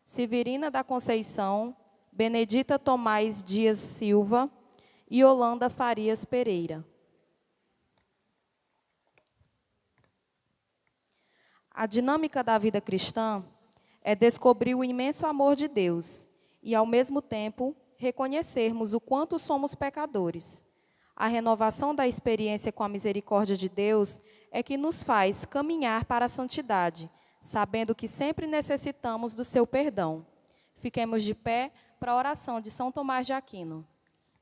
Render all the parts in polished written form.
Severina da Conceição, Benedita Tomás Dias Silva e Yolanda Farias Pereira. A dinâmica da vida cristã é descobrir o imenso amor de Deus e, ao mesmo tempo, reconhecermos o quanto somos pecadores. A renovação da experiência com a misericórdia de Deus é que nos faz caminhar para a santidade, sabendo que sempre necessitamos do seu perdão. Fiquemos de pé para a oração de São Tomás de Aquino.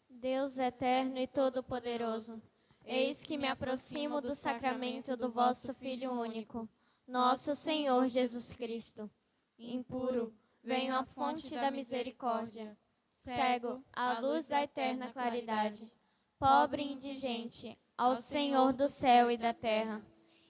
Deus eterno e todo-poderoso, eis que me aproximo do sacramento do vosso Filho único, nosso Senhor Jesus Cristo. Impuro, venho à fonte da misericórdia, cego à luz da eterna claridade, pobre e indigente, ao Senhor do céu e da terra.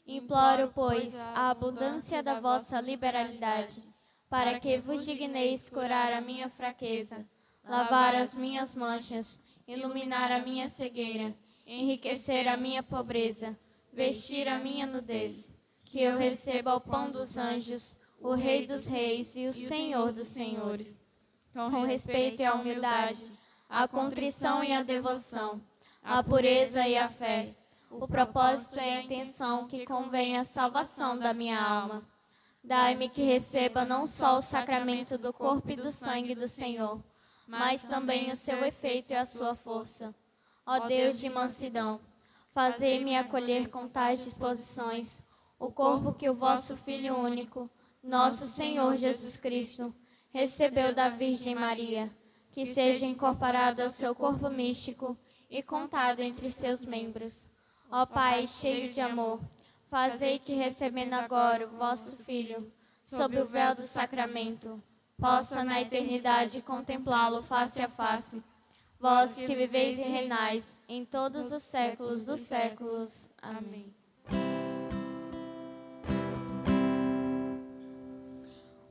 Imploro, pois, a abundância da vossa liberalidade, para que vos digneis curar a minha fraqueza, lavar as minhas manchas, iluminar a minha cegueira, enriquecer a minha pobreza, vestir a minha nudez, que eu receba o pão dos anjos, o Rei dos reis e o Senhor dos senhores. Com respeito e a humildade, a contrição e a devoção, a pureza e a fé, o propósito e a intenção que convém à salvação da minha alma. Dai-me que receba não só o sacramento do corpo e do sangue do Senhor, mas também o seu efeito e a sua força. Ó Deus de mansidão, fazei-me acolher com tais disposições o corpo que o vosso Filho único, nosso Senhor Jesus Cristo, recebeu da Virgem Maria, que seja incorporado ao seu corpo místico e contado entre seus membros. Ó Pai, cheio de amor, fazei que, recebendo agora o vosso Filho, sob o véu do sacramento, possa na eternidade contemplá-lo face a face. Vós que viveis e reinais em todos os séculos dos séculos. Amém.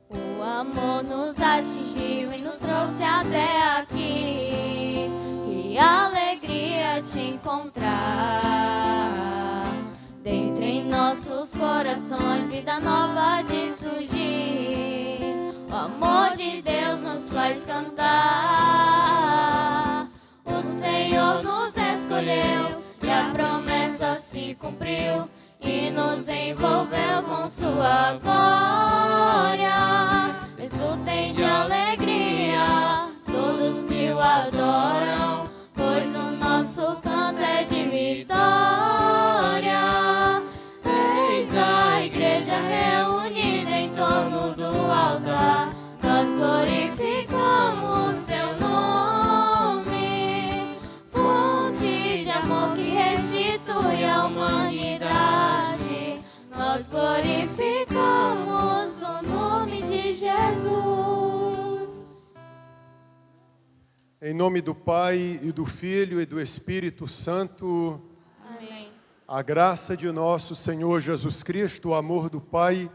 O amor nos atingiu e nos trouxe até aqui. Que alegria te encontrar. Dentro em nossos corações, vida nova de surgir. O amor de Deus nos faz cantar. O Senhor nos escolheu e a promessa se cumpriu. E nos envolveu com sua glória. Exultem de alegria todos que o adoram, pois o nosso canto é de vitória. Eis a igreja reunida em torno do altar, nós glorificamos seu nome, fonte de amor que restitui a humanidade. Nós glorificamos o nome de Jesus. Em nome do Pai, e do Filho, e do Espírito Santo. Amém. A graça de nosso Senhor Jesus Cristo, o amor do Pai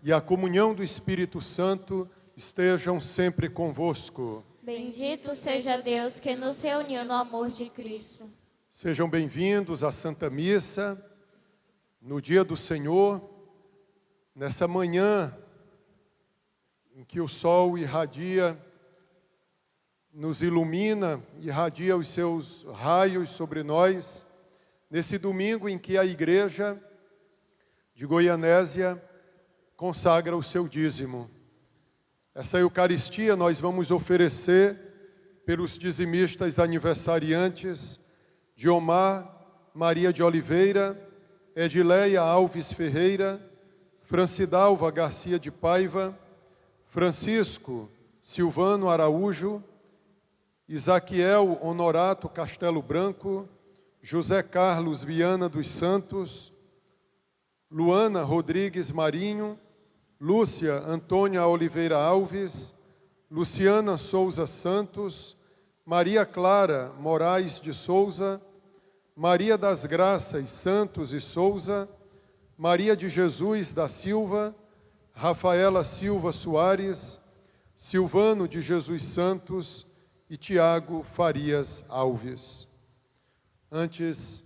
e a comunhão do Espírito Santo estejam sempre convosco. Bendito seja Deus que nos reuniu no amor de Cristo. Sejam bem-vindos à Santa Missa, no dia do Senhor, nessa manhã em que o sol irradia, nos ilumina, irradia os seus raios sobre nós, nesse domingo em que a igreja de Goianésia consagra o seu dízimo. Essa Eucaristia nós vamos oferecer pelos dizimistas aniversariantes Diomar Maria de Oliveira, Edileia Alves Ferreira, Francidalva Garcia de Paiva, Francisco Silvano Araújo, Isaquiel Honorato Castelo Branco, José Carlos Viana dos Santos, Luana Rodrigues Marinho, Lúcia Antônia Oliveira Alves, Luciana Souza Santos, Maria Clara Moraes de Souza, Maria das Graças Santos e Souza, Maria de Jesus da Silva, Rafaela Silva Soares, Silvano de Jesus Santos e Tiago Farias Alves. Antes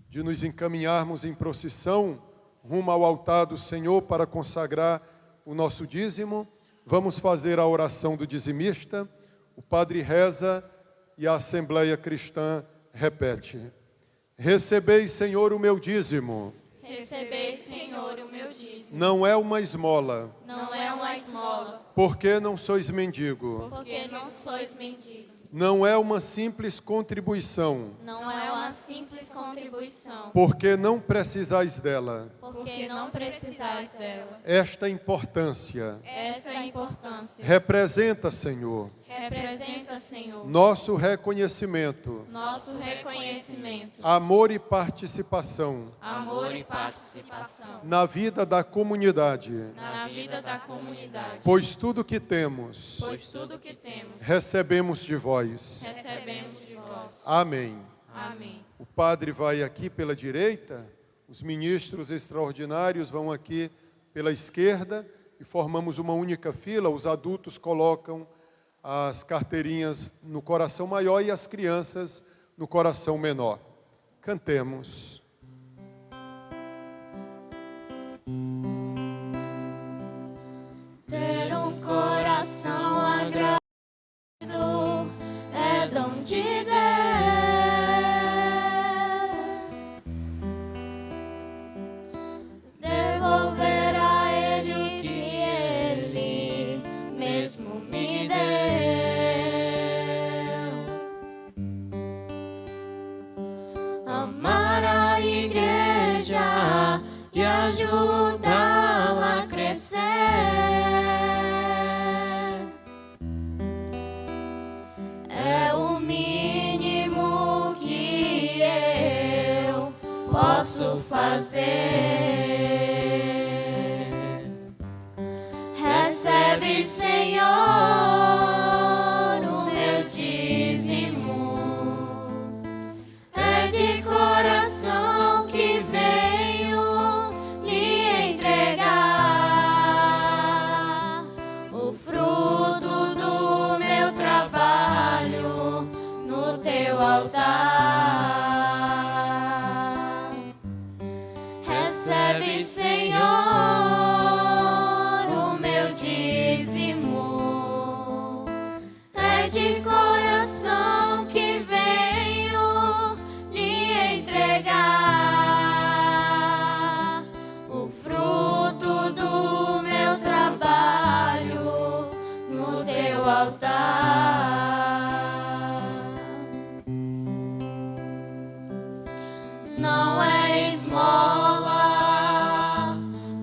de nos encaminharmos em procissão rumo ao altar do Senhor para consagrar o nosso dízimo, Vamos fazer a oração do dizimista. O padre reza e a Assembleia Cristã repete. Recebei, Senhor, o meu dízimo. Recebei, Senhor, o meu dízimo. Não é uma esmola, Não é uma esmola, porque não sois mendigo. porque não sois mendigo. Não é uma simples contribuição, Não é uma simples contribuição, porque não precisais dela. porque não precisais dela. Esta importância Esta importância representa, Senhor, representa, Senhor, nosso reconhecimento, nosso reconhecimento, amor e participação amor e participação na vida da comunidade, na vida da comunidade. pois tudo que temos Pois tudo que temos, recebemos de vós. recebemos de vós. Amém. Amém. O padre vai aqui pela direita, os ministros extraordinários vão aqui pela esquerda e formamos uma única fila. Os adultos colocam as carteirinhas no coração maior e as crianças no coração menor. Cantemos. Ter um coração agradecido é dom de Deus. Devolver a Ele o que Ele mesmo me deu. Amar a igreja e ajudá-la a crescer. É o mínimo que eu posso fazer. Recebe, Senhor, o meu dízimo. É de coração que venho lhe entregar o fruto do meu trabalho no teu altar. Recebe, Senhor, o meu dízimo. É de coração que venho lhe entregar o fruto do meu trabalho no teu altar. Não é esmola,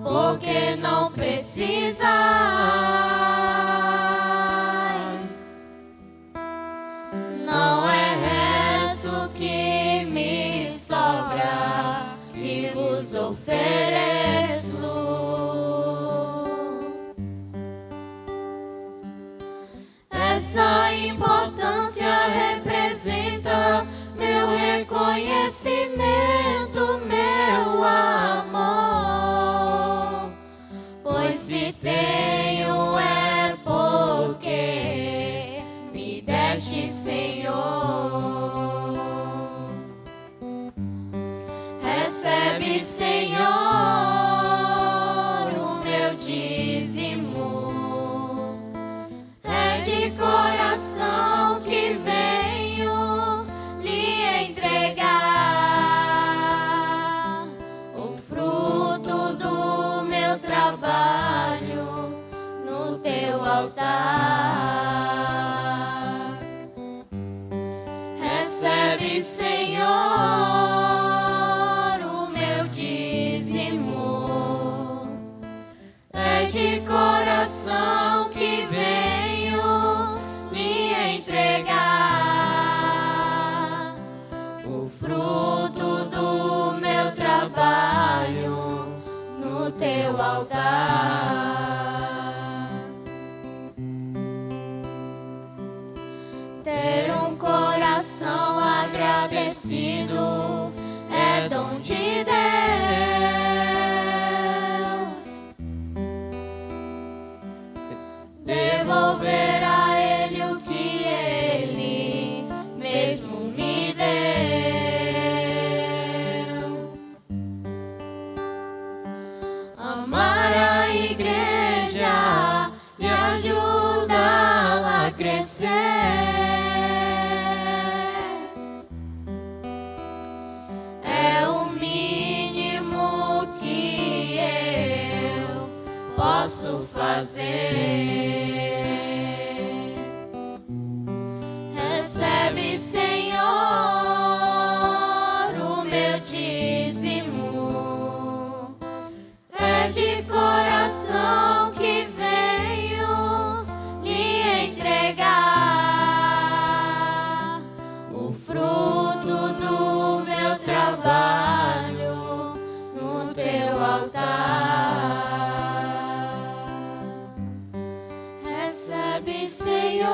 porque não precisas. Não é resto que me sobra, que vos ofereço. Essa importância representa meu reconhecimento, meu amor. Pois se tenho é porque me deste, Senhor. Recebe, Senhor, o meu dízimo. É de coração que venho lhe entregar o fruto do meu trabalho no teu altar. Recebe, Senhor, o meu dízimo. É de coração que venho lhe entregar o fruto do meu trabalho no teu altar. Ter um coração agradecido é dom de Deus. Devolver a Ele o que Ele mesmo me deu. Amar a igreja e ajudar Recebe, Senhor,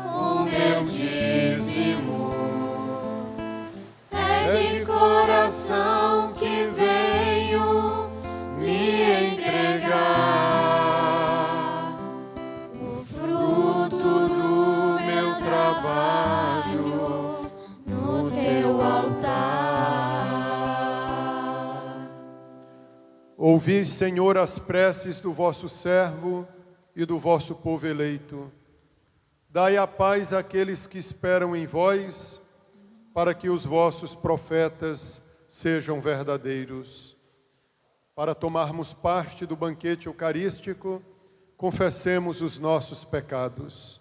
o meu dízimo. É de coração que venho me entregar o fruto do meu trabalho no teu altar. Ouvi, Senhor, as preces do vosso servo e do vosso povo eleito. Dai a paz àqueles que esperam em vós, para que os vossos profetas sejam verdadeiros. Para tomarmos parte do banquete eucarístico, confessemos os nossos pecados.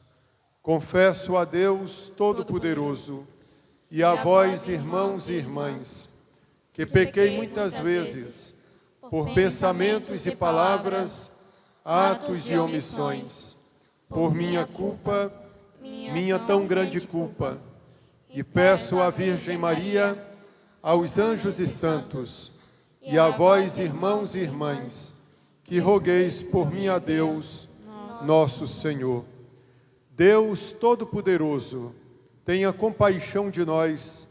Confesso a Deus Todo-Poderoso e a vós, irmãos e irmãs, que pequei muitas vezes, por pensamentos e palavras, atos e omissões, por minha culpa, minha tão grande culpa, e peço à Virgem Maria, aos anjos e santos, e a vós, irmãos e irmãs, que rogueis por mim a Deus, nosso Senhor. Deus Todo-Poderoso, tenha compaixão de nós,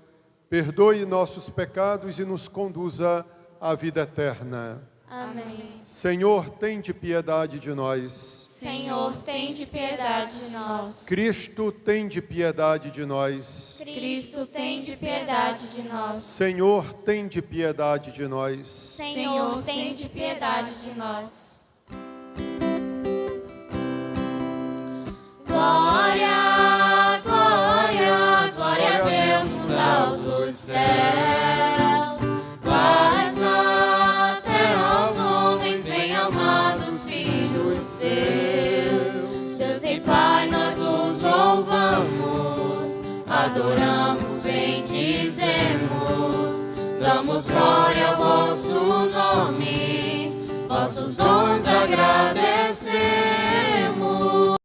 perdoe nossos pecados e nos conduza à vida eterna. Amém. Senhor, tende piedade de nós. Senhor, tende piedade de nós. Cristo, tende piedade de nós. Cristo, tende piedade de nós. Senhor, tende piedade de nós. Senhor, tende piedade de nós. Glória, glória, glória a Deus nos altos céus. Paz na terra aos homens, bem amados filhos seus. Deus e Pai, nós vos louvamos, adoramos, bendizemos, damos glória ao vosso nome, vossos dons agradecemos.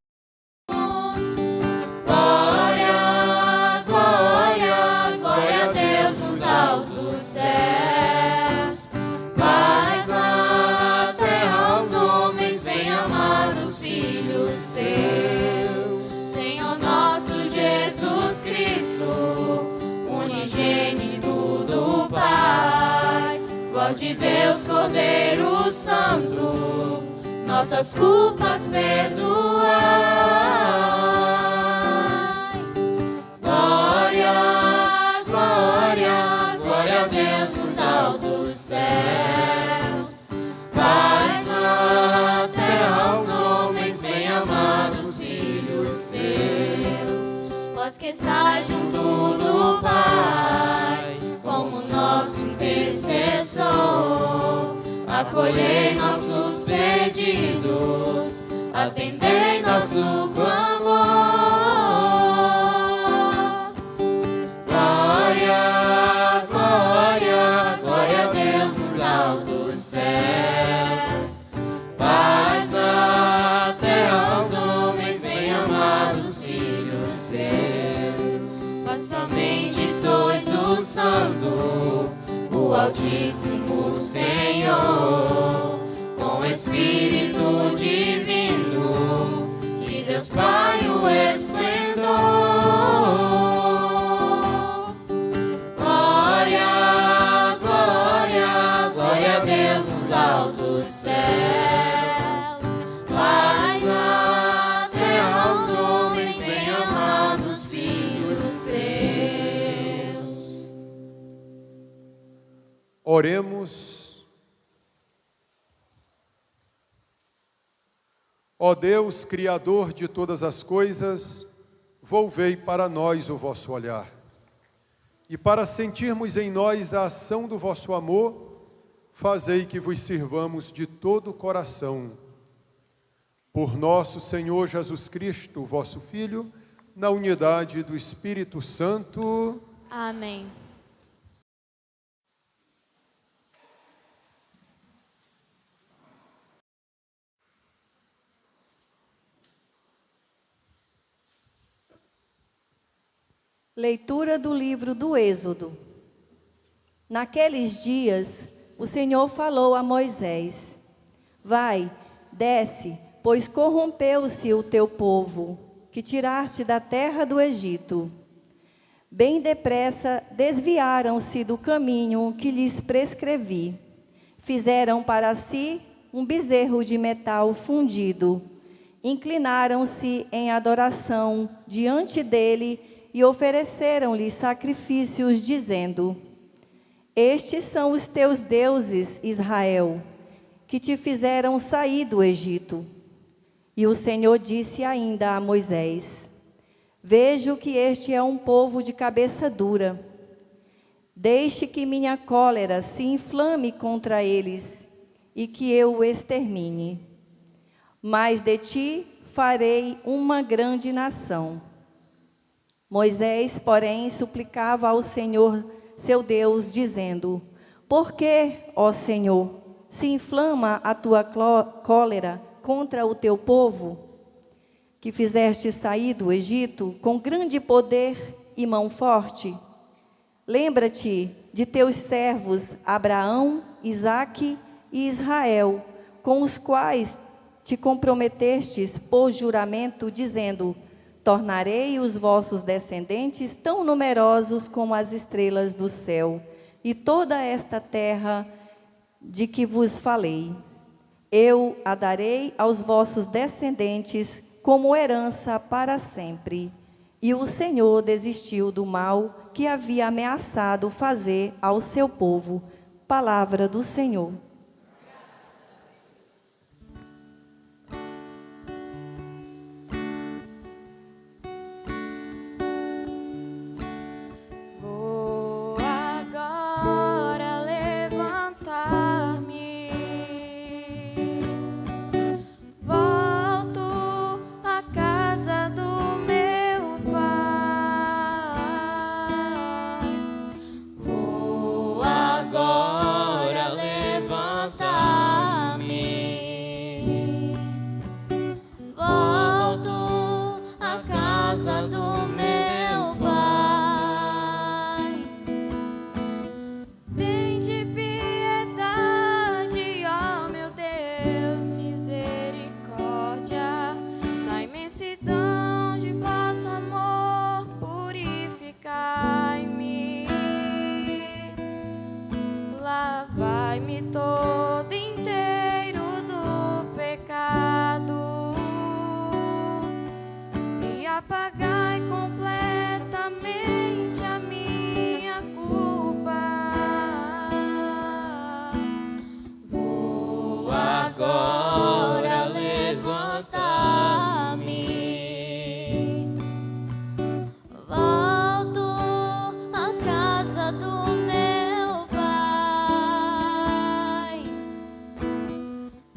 Glória, glória, glória a Deus nos altos céus. Paz na terra aos homens, bem amados filhos seus. Senhor nosso Jesus Cristo, unigênito do Pai, voz de Deus, Cordeiro Santo, nossas culpas perdoai. Glória, glória, glória a Deus nos altos céus. Paz na terra aos homens, bem amados filhos seus. Vós que estáis junto do Pai, como nosso intercessor, acolhei nossos pedidos, atendei nosso clamor. Glória, glória, glória a Deus nos altos céus. Paz na terra aos homens, bem amados filhos seus. Vós somente sois o Santo, o Altíssimo Senhor, com o Espírito Divino, de Deus Pai o esplendor. Glória, glória, glória a Deus nos altos céus. Paz na terra aos homens, bem amados filhos seus. Oremos. Ó Deus, Criador de todas as coisas, volvei para nós o vosso olhar. E para sentirmos em nós a ação do vosso amor, fazei que vos sirvamos de todo o coração. Por nosso Senhor Jesus Cristo, vosso Filho, na unidade do Espírito Santo. Amém. Leitura do livro do Êxodo. Naqueles dias, o Senhor falou a Moisés: Vai, desce, pois corrompeu-se o teu povo, que tiraste da terra do Egito. Bem depressa desviaram-se do caminho que lhes prescrevi. Fizeram para si um bezerro de metal fundido. Inclinaram-se em adoração diante dele e ofereceram-lhe sacrifícios, dizendo: Estes são os teus deuses, Israel, que te fizeram sair do Egito. E o Senhor disse ainda a Moisés: Vejo que este é um povo de cabeça dura. Deixe que minha cólera se inflame contra eles e que eu o extermine. Mas de ti farei uma grande nação. Moisés, porém, suplicava ao Senhor, seu Deus, dizendo: Por que, ó Senhor, se inflama a tua cólera contra o teu povo, que fizeste sair do Egito com grande poder e mão forte? Lembra-te de teus servos Abraão, Isaque e Israel, com os quais te comprometestes por juramento, dizendo: Tornarei os vossos descendentes tão numerosos como as estrelas do céu, e toda esta terra de que vos falei, eu a darei aos vossos descendentes como herança para sempre. E o Senhor desistiu do mal que havia ameaçado fazer ao seu povo. Palavra do Senhor. Lavai-me todo inteiro do pecado e apagai completamente a minha culpa. Vou agora levantar-me, volto à casa do meu Pai.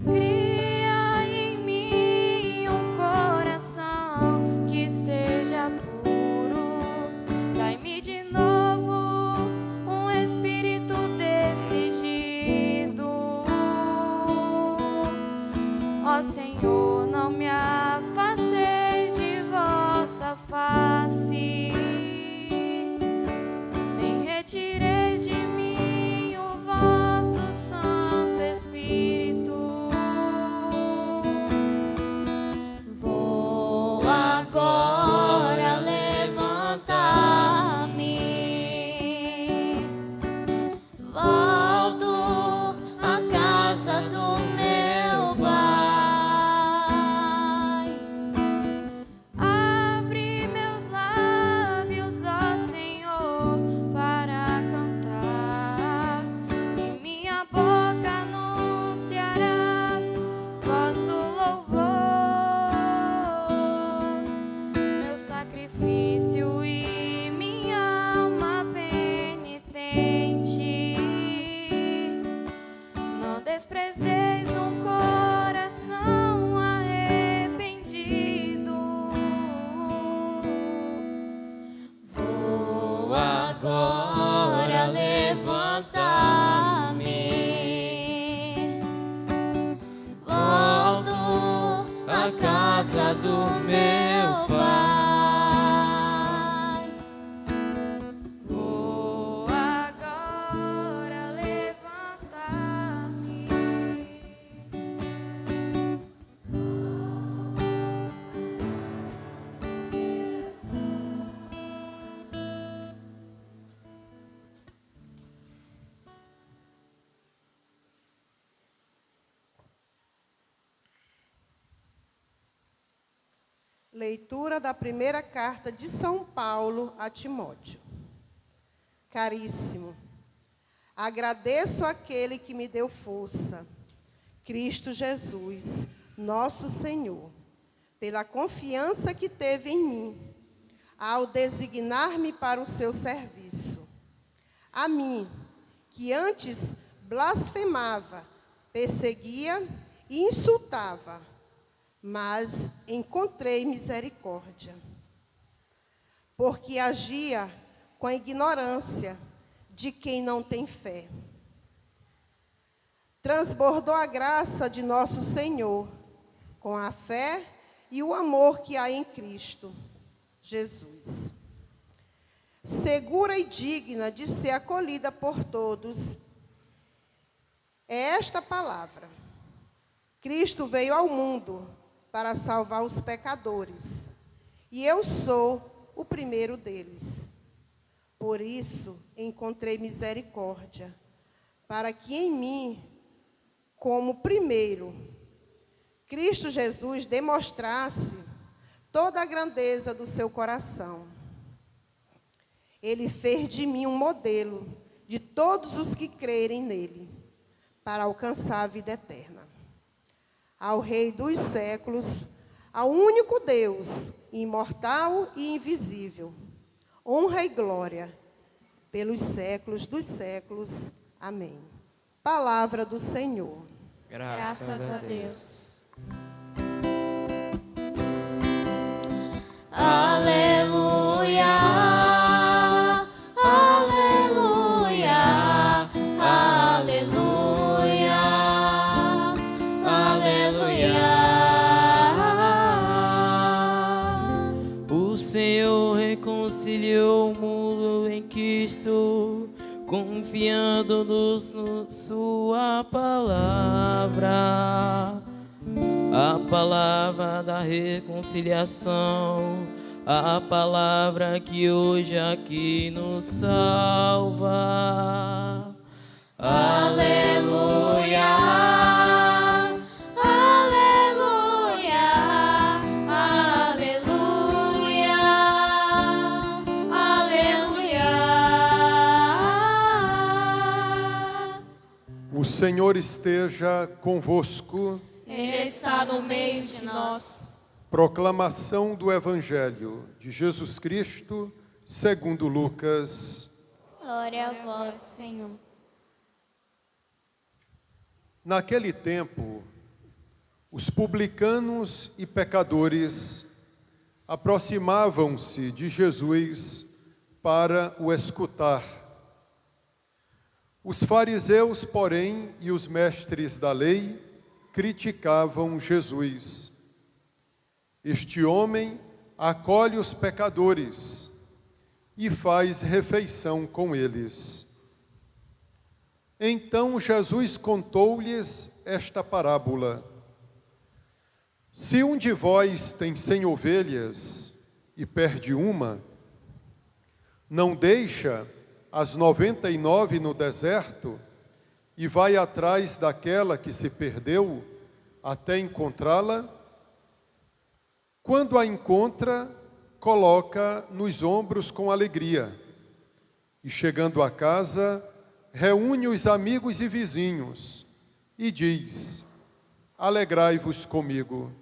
Cria em mim um coração que seja puro, dai-me de novo um espírito decidido. Ó Senhor, não me afasteis de vossa face, nem retireis de mim o vosso Santo Espírito. Vou agora levantar-me, volto à casa do meu Pai. Abre meus lábios, ó Senhor, para cantar, e minha boca anunciará vosso louvor. Meu sacrifício e minha alma penitente, não desprezeis um coração arrependido. Vou agora levantar-me, volto à casa do meu Pai. Vou agora levantar-me. Leitura da primeira carta de São Paulo a Timóteo. Caríssimo, agradeço àquele que me deu força, Cristo Jesus, nosso Senhor, pela confiança que teve em mim, ao designar-me para o seu serviço. A mim, que antes blasfemava, perseguia e insultava, mas encontrei misericórdia, porque agia com a ignorância de quem não tem fé. Transbordou a graça de nosso Senhor, com a fé e o amor que há em Cristo Jesus. Segura e digna de ser acolhida por todos, é esta palavra. Cristo veio ao mundo para salvar os pecadores, e eu sou o primeiro deles. Por isso, encontrei misericórdia, para que em mim, como primeiro, Cristo Jesus demonstrasse toda a grandeza do seu coração. Ele fez de mim um modelo de todos os que crerem nele, para alcançar a vida eterna. Ao Rei dos séculos, ao único Deus, imortal e invisível, honra e glória pelos séculos dos séculos. Amém. Palavra do Senhor. Graças a Deus. Aleluia, aleluia, aleluia, aleluia. O Senhor reconciliou o mundo em Cristo, confiando-nos na sua palavra. A palavra da reconciliação, a palavra que hoje aqui nos salva. Aleluia, aleluia, aleluia, aleluia. O Senhor esteja convosco. Ele está no meio de nós. Proclamação do Evangelho de Jesus Cristo, segundo Lucas. Glória a vós, Senhor. Naquele tempo, os publicanos e pecadores aproximavam-se de Jesus para o escutar. Os fariseus, porém, e os mestres da lei criticavam Jesus. Este homem acolhe os pecadores e faz refeição com eles. Então Jesus contou-lhes esta parábola. Se um de vós tem 100 ovelhas e perde uma, não deixa as 99 no deserto e vai atrás daquela que se perdeu até encontrá-la? Quando a encontra, coloca nos ombros com alegria. E chegando a casa, reúne os amigos e vizinhos e diz: alegrai-vos comigo.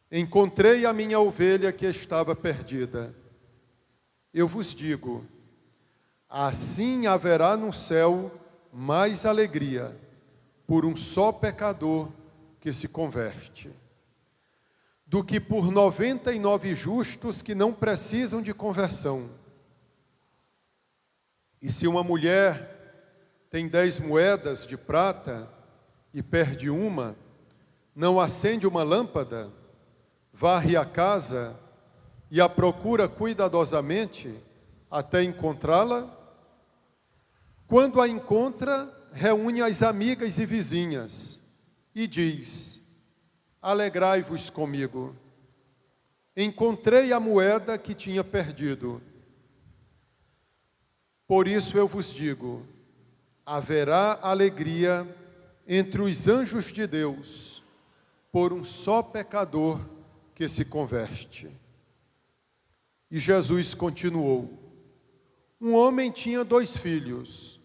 Encontrei a minha ovelha que estava perdida. Eu vos digo, assim haverá no céu mais alegria por um só pecador que se converte, do que por 99 justos que não precisam de conversão. E se uma mulher tem 10 moedas de prata e perde uma, não acende uma lâmpada, varre a casa e a procura cuidadosamente até encontrá-la? Quando a encontra, reúne as amigas e vizinhas e diz: alegrai-vos comigo. Encontrei a moeda que tinha perdido. Por isso eu vos digo, haverá alegria entre os anjos de Deus por um só pecador que se converte. E Jesus continuou: um homem tinha 2 filhos.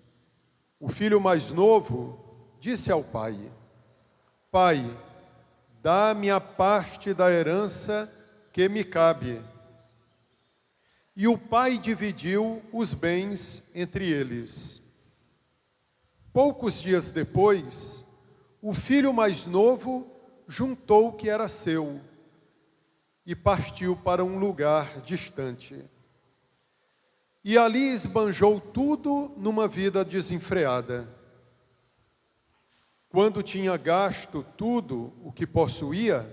O filho mais novo disse ao pai: Pai, dá-me a parte da herança que me cabe. E o pai dividiu os bens entre eles. Poucos dias depois, o filho mais novo juntou o que era seu e partiu para um lugar distante. E ali esbanjou tudo numa vida desenfreada. Quando tinha gasto tudo o que possuía,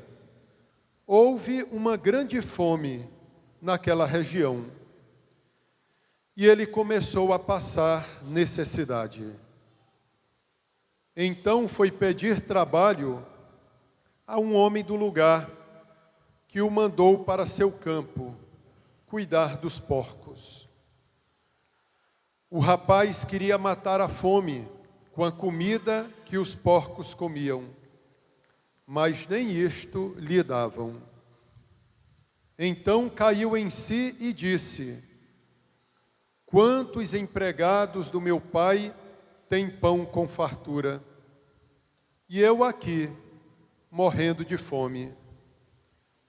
houve uma grande fome naquela região. E ele começou a passar necessidade. Então foi pedir trabalho a um homem do lugar, que o mandou para seu campo cuidar dos porcos. O rapaz queria matar a fome com a comida que os porcos comiam, mas nem isto lhe davam. Então caiu em si e disse: quantos empregados do meu pai têm pão com fartura, e eu aqui, morrendo de fome.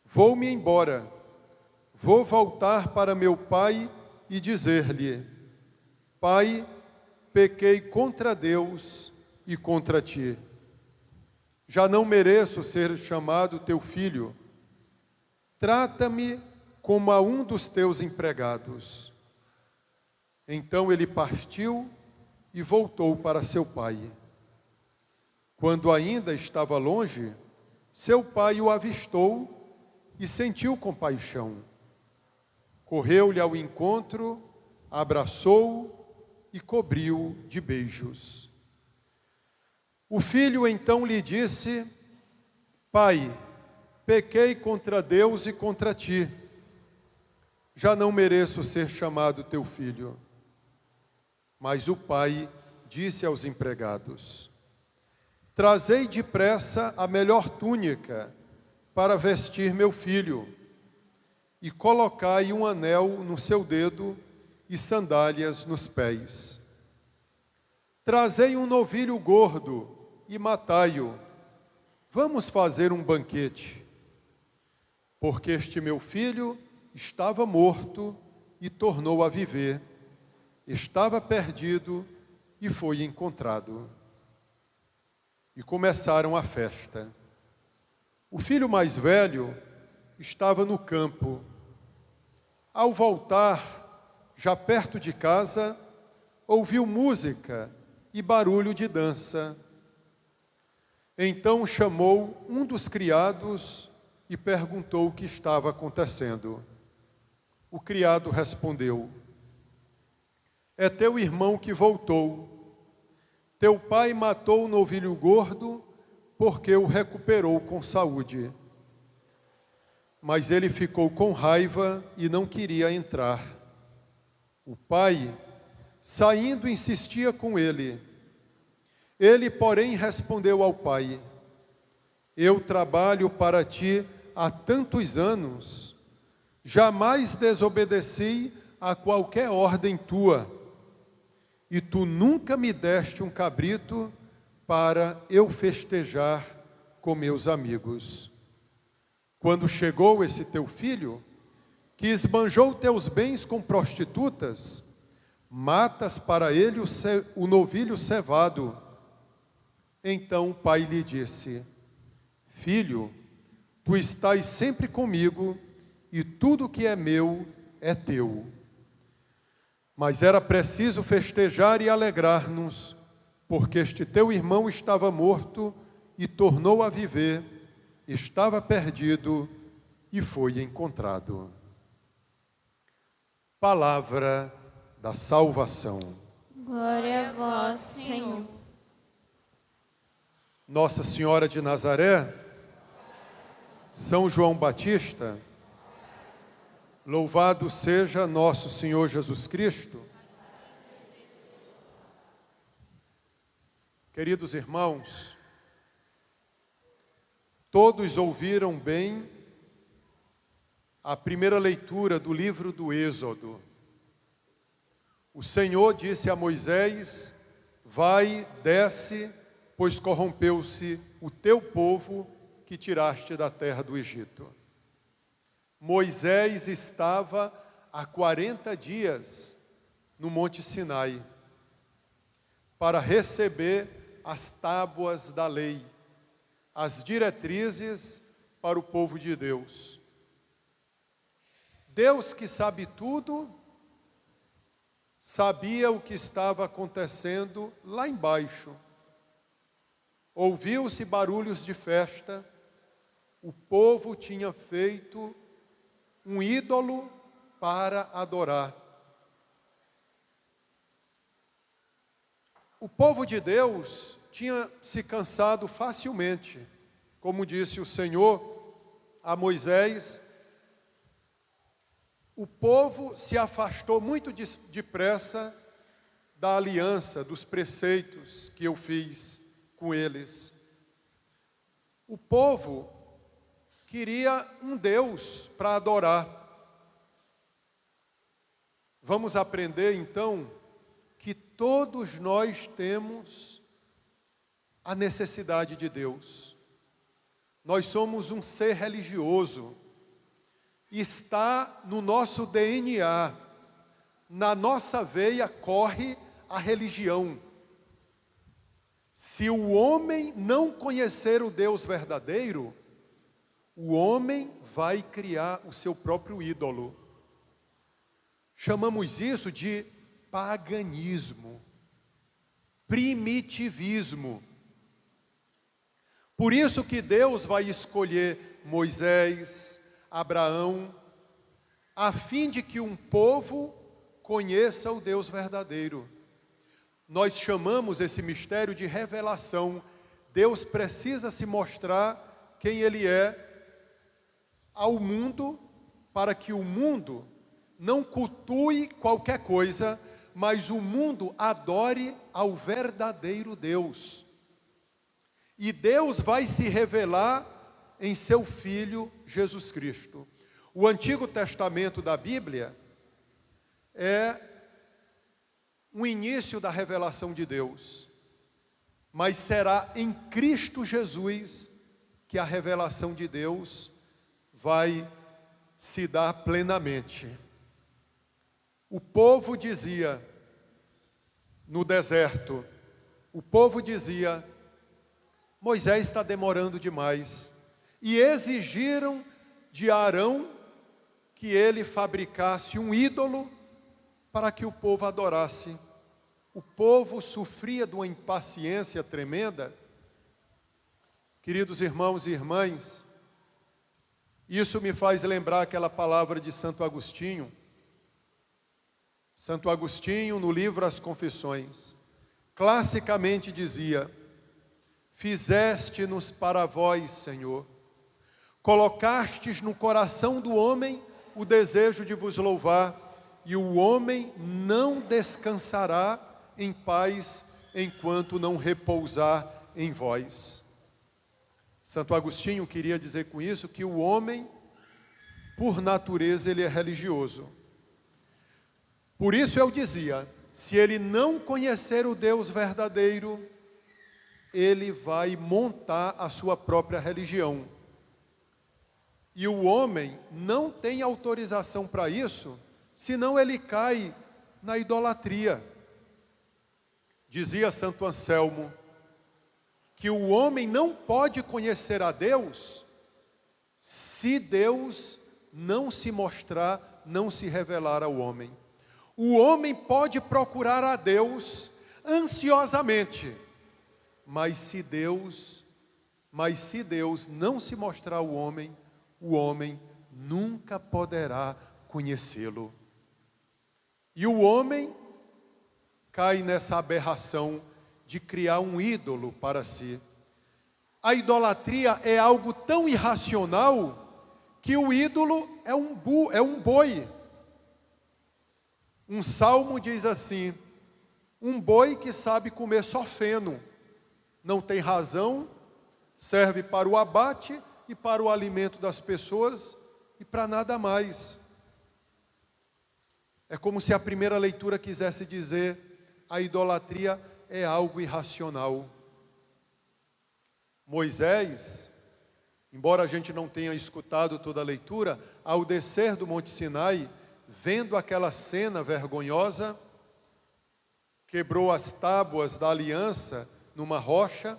Vou-me embora, vou voltar para meu pai e dizer-lhe: Pai, pequei contra Deus e contra ti. Já não mereço ser chamado teu filho. Trata-me como a um dos teus empregados. Então ele partiu e voltou para seu pai. Quando ainda estava longe, seu pai o avistou e sentiu compaixão. Correu-lhe ao encontro, abraçou-o e cobriu de beijos. O filho então lhe disse: Pai, pequei contra Deus e contra ti. Já não mereço ser chamado teu filho. Mas o pai disse aos empregados: Trazei depressa a melhor túnica para vestir meu filho, e colocai um anel no seu dedo e sandálias nos pés. Trazei um novilho gordo e matai-o. Vamos fazer um banquete. Porque este meu filho estava morto e tornou a viver. Estava perdido e foi encontrado. E começaram a festa. O filho mais velho estava no campo. Ao voltar, já perto de casa, ouviu música e barulho de dança. Então chamou um dos criados e perguntou o que estava acontecendo. O criado respondeu: É teu irmão que voltou. Teu pai matou o novilho gordo porque o recuperou com saúde. Mas ele ficou com raiva e não queria entrar. O pai, saindo, insistia com ele. Ele, porém, respondeu ao pai: Eu trabalho para ti há tantos anos, jamais desobedeci a qualquer ordem tua, e tu nunca me deste um cabrito para eu festejar com meus amigos. Quando chegou esse teu filho, que esbanjou teus bens com prostitutas, matas para ele o novilho cevado. Então o pai lhe disse: Filho, tu estás sempre comigo, e tudo que é meu é teu. Mas era preciso festejar e alegrar-nos, porque este teu irmão estava morto e tornou a viver, estava perdido e foi encontrado. Palavra da salvação. Glória a vós, Senhor. Nossa Senhora de Nazaré, São João Batista, louvado seja nosso Senhor Jesus Cristo. Queridos irmãos, todos ouviram bem a primeira leitura do livro do Êxodo. O Senhor disse a Moisés: vai, desce, pois corrompeu-se o teu povo que tiraste da terra do Egito. Moisés estava há 40 dias no Monte Sinai para receber as tábuas da lei, as diretrizes para o povo de Deus. Deus, que sabe tudo, sabia o que estava acontecendo lá embaixo. Ouviu-se barulhos de festa, o povo tinha feito um ídolo para adorar. O povo de Deus tinha se cansado facilmente, como disse o Senhor a Moisés. O povo se afastou muito depressa da aliança, dos preceitos que eu fiz com eles. O povo queria um Deus para adorar. Vamos aprender então que todos nós temos a necessidade de Deus. Nós somos um ser religioso. Está no nosso DNA, na nossa veia corre a religião. Se o homem não conhecer o Deus verdadeiro, o homem vai criar o seu próprio ídolo. Chamamos isso de paganismo, primitivismo. Por isso que Deus vai escolher Moisés, Abraão, a fim de que um povo conheça o Deus verdadeiro. Nós chamamos esse mistério de revelação. Deus precisa se mostrar quem Ele é ao mundo, para que o mundo não cultue qualquer coisa, mas o mundo adore ao verdadeiro Deus. E Deus vai se revelar em seu Filho Jesus Cristo. O Antigo Testamento da Bíblia é um início da revelação de Deus, mas será em Cristo Jesus que a revelação de Deus vai se dar plenamente. O povo dizia, no deserto, o povo dizia: Moisés está demorando demais. E exigiram de Arão que ele fabricasse um ídolo para que o povo adorasse. O povo sofria de uma impaciência tremenda. Queridos irmãos e irmãs, isso me faz lembrar aquela palavra de Santo Agostinho. Santo Agostinho, no livro As Confissões, classicamente dizia: fizeste-nos para vós, Senhor, colocastes no coração do homem o desejo de vos louvar, e o homem não descansará em paz enquanto não repousar em vós. Santo Agostinho queria dizer com isso que o homem, por natureza, ele é religioso. Por isso eu dizia, se ele não conhecer o Deus verdadeiro, ele vai montar a sua própria religião. E o homem não tem autorização para isso, senão ele cai na idolatria. Dizia Santo Anselmo que o homem não pode conhecer a Deus se Deus não se mostrar, não se revelar ao homem. O homem pode procurar a Deus ansiosamente, mas se Deus não se mostrar ao homem, o homem nunca poderá conhecê-lo. E o homem cai nessa aberração de criar um ídolo para si. A idolatria é algo tão irracional que o ídolo é um boi. Um salmo diz assim: um boi que sabe comer só feno, não tem razão, serve para o abate e para o alimento das pessoas, e para nada mais. É como se a primeira leitura quisesse dizer: a idolatria é algo irracional. Moisés, embora a gente não tenha escutado toda a leitura, ao descer do Monte Sinai, vendo aquela cena vergonhosa, quebrou as tábuas da aliança numa rocha,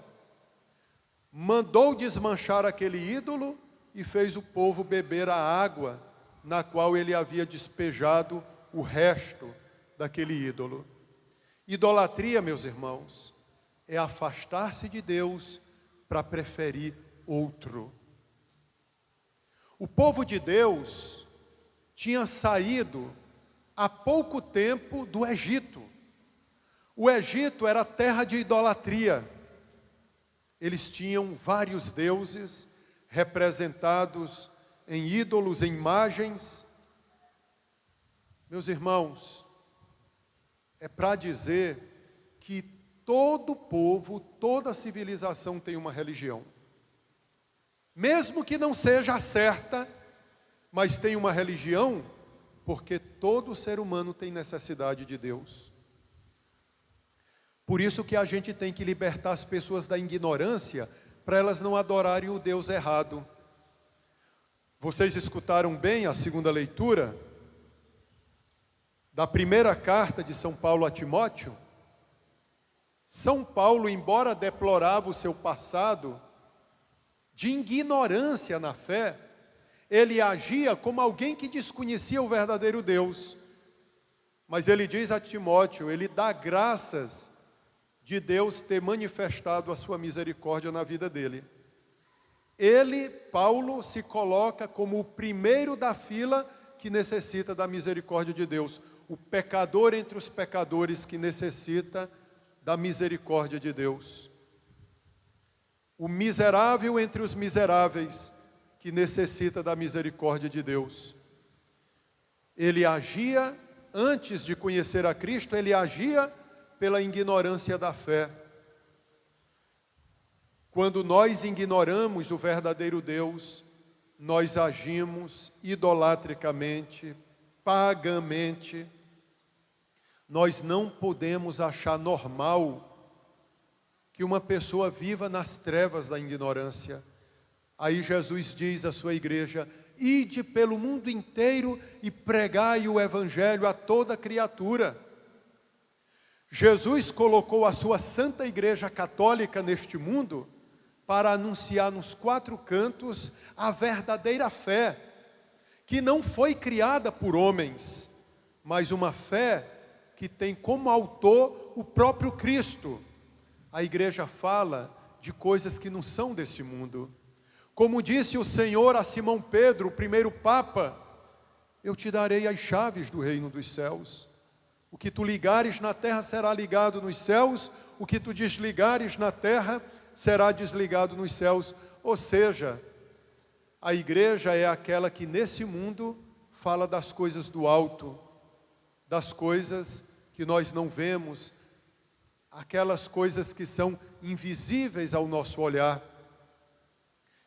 mandou desmanchar aquele ídolo e fez o povo beber a água na qual ele havia despejado o resto daquele ídolo. Idolatria, meus irmãos, é afastar-se de Deus para preferir outro. O povo de Deus tinha saído há pouco tempo do Egito. O Egito era terra de idolatria. Eles tinham vários deuses representados em ídolos, em imagens. Meus irmãos, é para dizer que todo povo, toda civilização tem uma religião. Mesmo que não seja a certa, mas tem uma religião, porque todo ser humano tem necessidade de Deus. Por isso que a gente tem que libertar as pessoas da ignorância, para elas não adorarem o Deus errado. Vocês escutaram bem a segunda leitura da primeira carta de São Paulo a Timóteo? São Paulo, embora deplorava o seu passado de ignorância na fé, ele agia como alguém que desconhecia o verdadeiro Deus. Mas ele diz a Timóteo, ele dá graças de Deus ter manifestado a sua misericórdia na vida dele. Ele, Paulo, se coloca como o primeiro da fila que necessita da misericórdia de Deus. O pecador entre os pecadores que necessita da misericórdia de Deus. O miserável entre os miseráveis que necessita da misericórdia de Deus. Ele agia, antes de conhecer a Cristo, ele agia pela ignorância da fé. Quando nós ignoramos o verdadeiro Deus, nós agimos idolatricamente, pagamente. Nós não podemos achar normal que uma pessoa viva nas trevas da ignorância. Aí Jesus diz à sua igreja: ide pelo mundo inteiro e pregai o evangelho a toda criatura. Jesus colocou a sua santa igreja católica neste mundo para anunciar nos quatro cantos a verdadeira fé, que não foi criada por homens, mas uma fé que tem como autor o próprio Cristo. A igreja fala de coisas que não são desse mundo. Como disse o Senhor a Simão Pedro, o primeiro Papa: eu te darei as chaves do reino dos céus. O que tu ligares na terra será ligado nos céus, o que tu desligares na terra será desligado nos céus. Ou seja, a igreja é aquela que nesse mundo fala das coisas do alto, das coisas que nós não vemos, aquelas coisas que são invisíveis ao nosso olhar.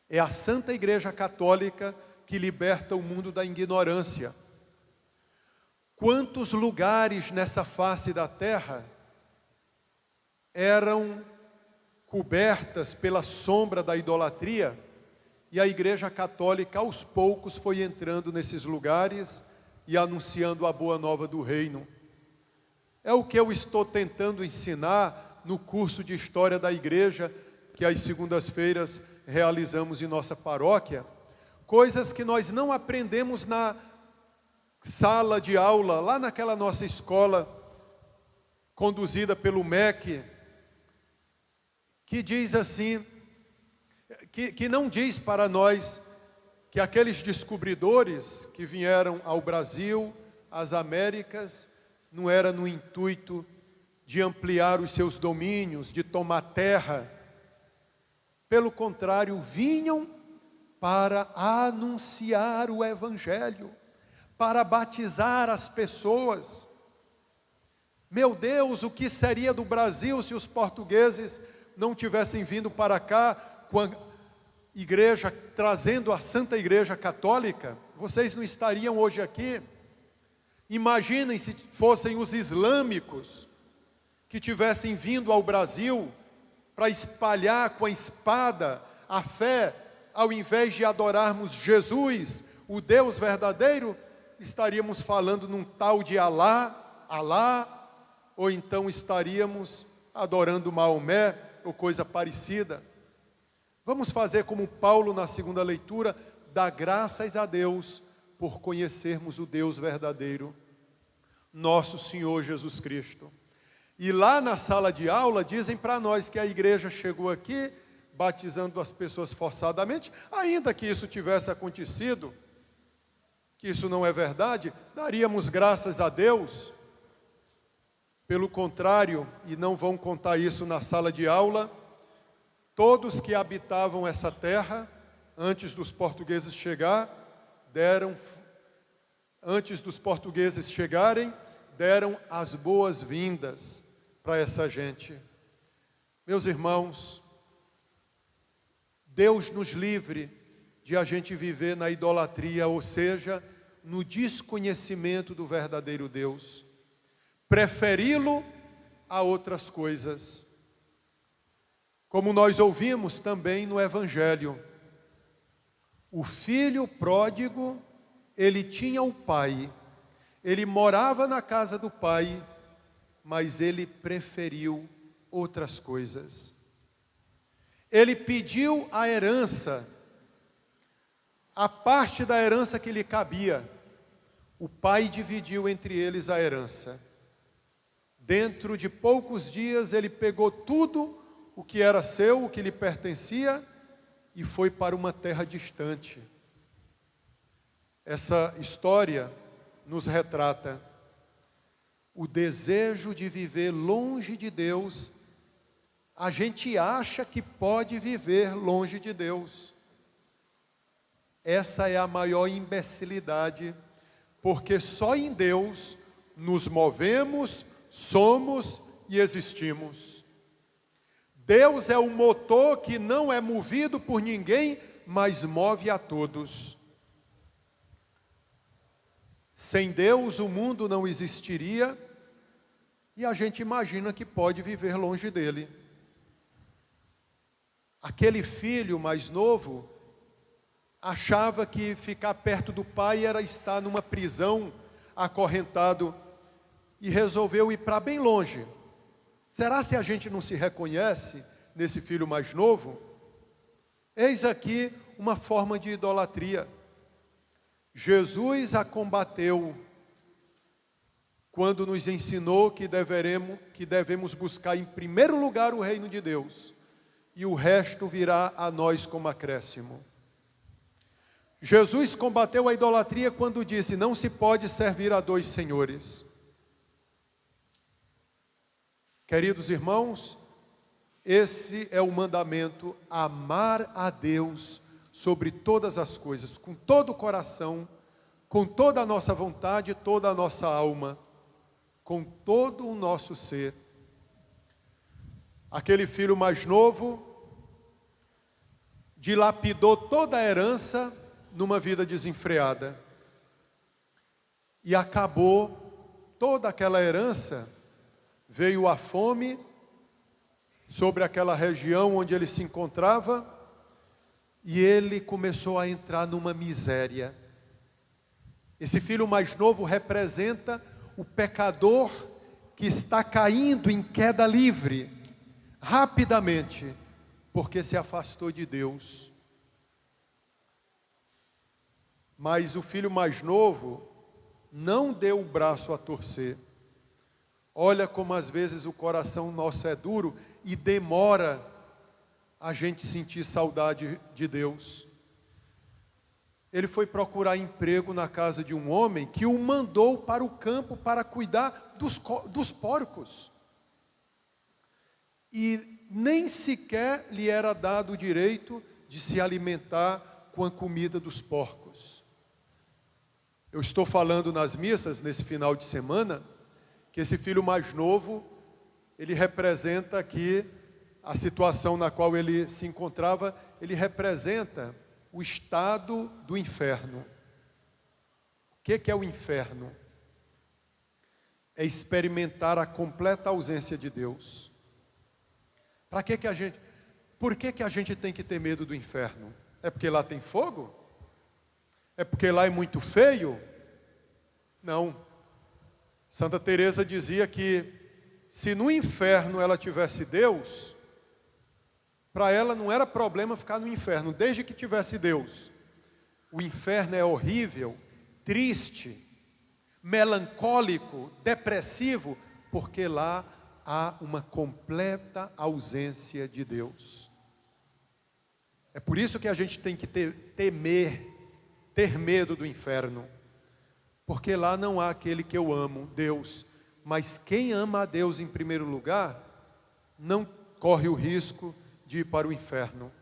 É a Santa Igreja Católica que liberta o mundo da ignorância. Quantos lugares nessa face da terra eram cobertas pela sombra da idolatria, e a Igreja Católica aos poucos foi entrando nesses lugares e anunciando a boa nova do reino. É o que eu estou tentando ensinar no curso de História da Igreja, que às segundas-feiras realizamos em nossa paróquia, coisas que nós não aprendemos na sala de aula, lá naquela nossa escola, conduzida pelo MEC, que diz assim, que não diz para nós que aqueles descobridores que vieram ao Brasil, às Américas, não era no intuito de ampliar os seus domínios, de tomar terra. Pelo contrário, vinham para anunciar o Evangelho, para batizar as pessoas. Meu Deus, o que seria do Brasil se os portugueses não tivessem vindo para cá igreja, trazendo a Santa Igreja Católica, vocês não estariam hoje aqui. Imaginem se fossem os islâmicos que tivessem vindo ao Brasil para espalhar com a espada a fé, ao invés de adorarmos Jesus, o Deus verdadeiro, estaríamos falando num tal de Alá, ou então estaríamos adorando Maomé, ou coisa parecida. Vamos fazer como Paulo na segunda leitura, dar graças a Deus por conhecermos o Deus verdadeiro, nosso Senhor Jesus Cristo. E lá na sala de aula dizem para nós que a igreja chegou aqui batizando as pessoas forçadamente, ainda que isso tivesse acontecido, que isso não é verdade, daríamos graças a Deus. Pelo contrário, e não vão contar isso na sala de aula, todos que habitavam essa terra, antes dos portugueses chegarem, deram as boas-vindas para essa gente. Meus irmãos, Deus nos livre de a gente viver na idolatria, ou seja, no desconhecimento do verdadeiro Deus, preferi-lo a outras coisas. Como nós ouvimos também no Evangelho, o filho pródigo, ele tinha o pai, ele morava na casa do pai, mas ele preferiu outras coisas. Ele pediu a herança, a parte da herança que lhe cabia. O pai dividiu entre eles a herança. Dentro de poucos dias ele pegou tudo o que era seu, o que lhe pertencia, e foi para uma terra distante. Essa história nos retrata o desejo de viver longe de Deus. A gente acha que pode viver longe de Deus. Essa é a maior imbecilidade, porque só em Deus nos movemos, somos e existimos. Deus é o motor que não é movido por ninguém, mas move a todos. Sem Deus o mundo não existiria, e a gente imagina que pode viver longe dele. Aquele filho mais novo achava que ficar perto do pai era estar numa prisão, acorrentado, e resolveu ir para bem longe. Será se a gente não se reconhece nesse filho mais novo? Eis aqui uma forma de idolatria. Jesus a combateu quando nos ensinou que devemos buscar em primeiro lugar o reino de Deus, e o resto virá a nós como acréscimo. Jesus combateu a idolatria quando disse: não se pode servir a dois senhores. Queridos irmãos, esse é o mandamento: amar a Deus sobre todas as coisas, com todo o coração, com toda a nossa vontade, toda a nossa alma, com todo o nosso ser. Aquele filho mais novo dilapidou toda a herança numa vida desenfreada, e acabou toda aquela herança. Veio a fome sobre aquela região onde ele se encontrava, e ele começou a entrar numa miséria. Esse filho mais novo representa o pecador que está caindo em queda livre, rapidamente, porque se afastou de Deus. Mas o filho mais novo não deu o braço a torcer. Olha como às vezes o coração nosso é duro e demora a gente sentir saudade de Deus. Ele foi procurar emprego na casa de um homem que o mandou para o campo para cuidar dos porcos. E nem sequer lhe era dado o direito de se alimentar com a comida dos porcos. Eu estou falando nas missas, nesse final de semana, que esse filho mais novo, ele representa aqui a situação na qual ele se encontrava, ele representa o estado do inferno. O que é o inferno? É experimentar a completa ausência de Deus. Por que a gente tem que ter medo do inferno? É porque lá tem fogo? É porque lá é muito feio? Não. Santa Teresa dizia que se no inferno ela tivesse Deus, para ela não era problema ficar no inferno, desde que tivesse Deus. O inferno é horrível, triste, melancólico, depressivo, porque lá há uma completa ausência de Deus. É por isso que a gente tem que ter medo do inferno, porque lá não há aquele que eu amo, Deus. Mas quem ama a Deus em primeiro lugar, não corre o risco de ir para o inferno.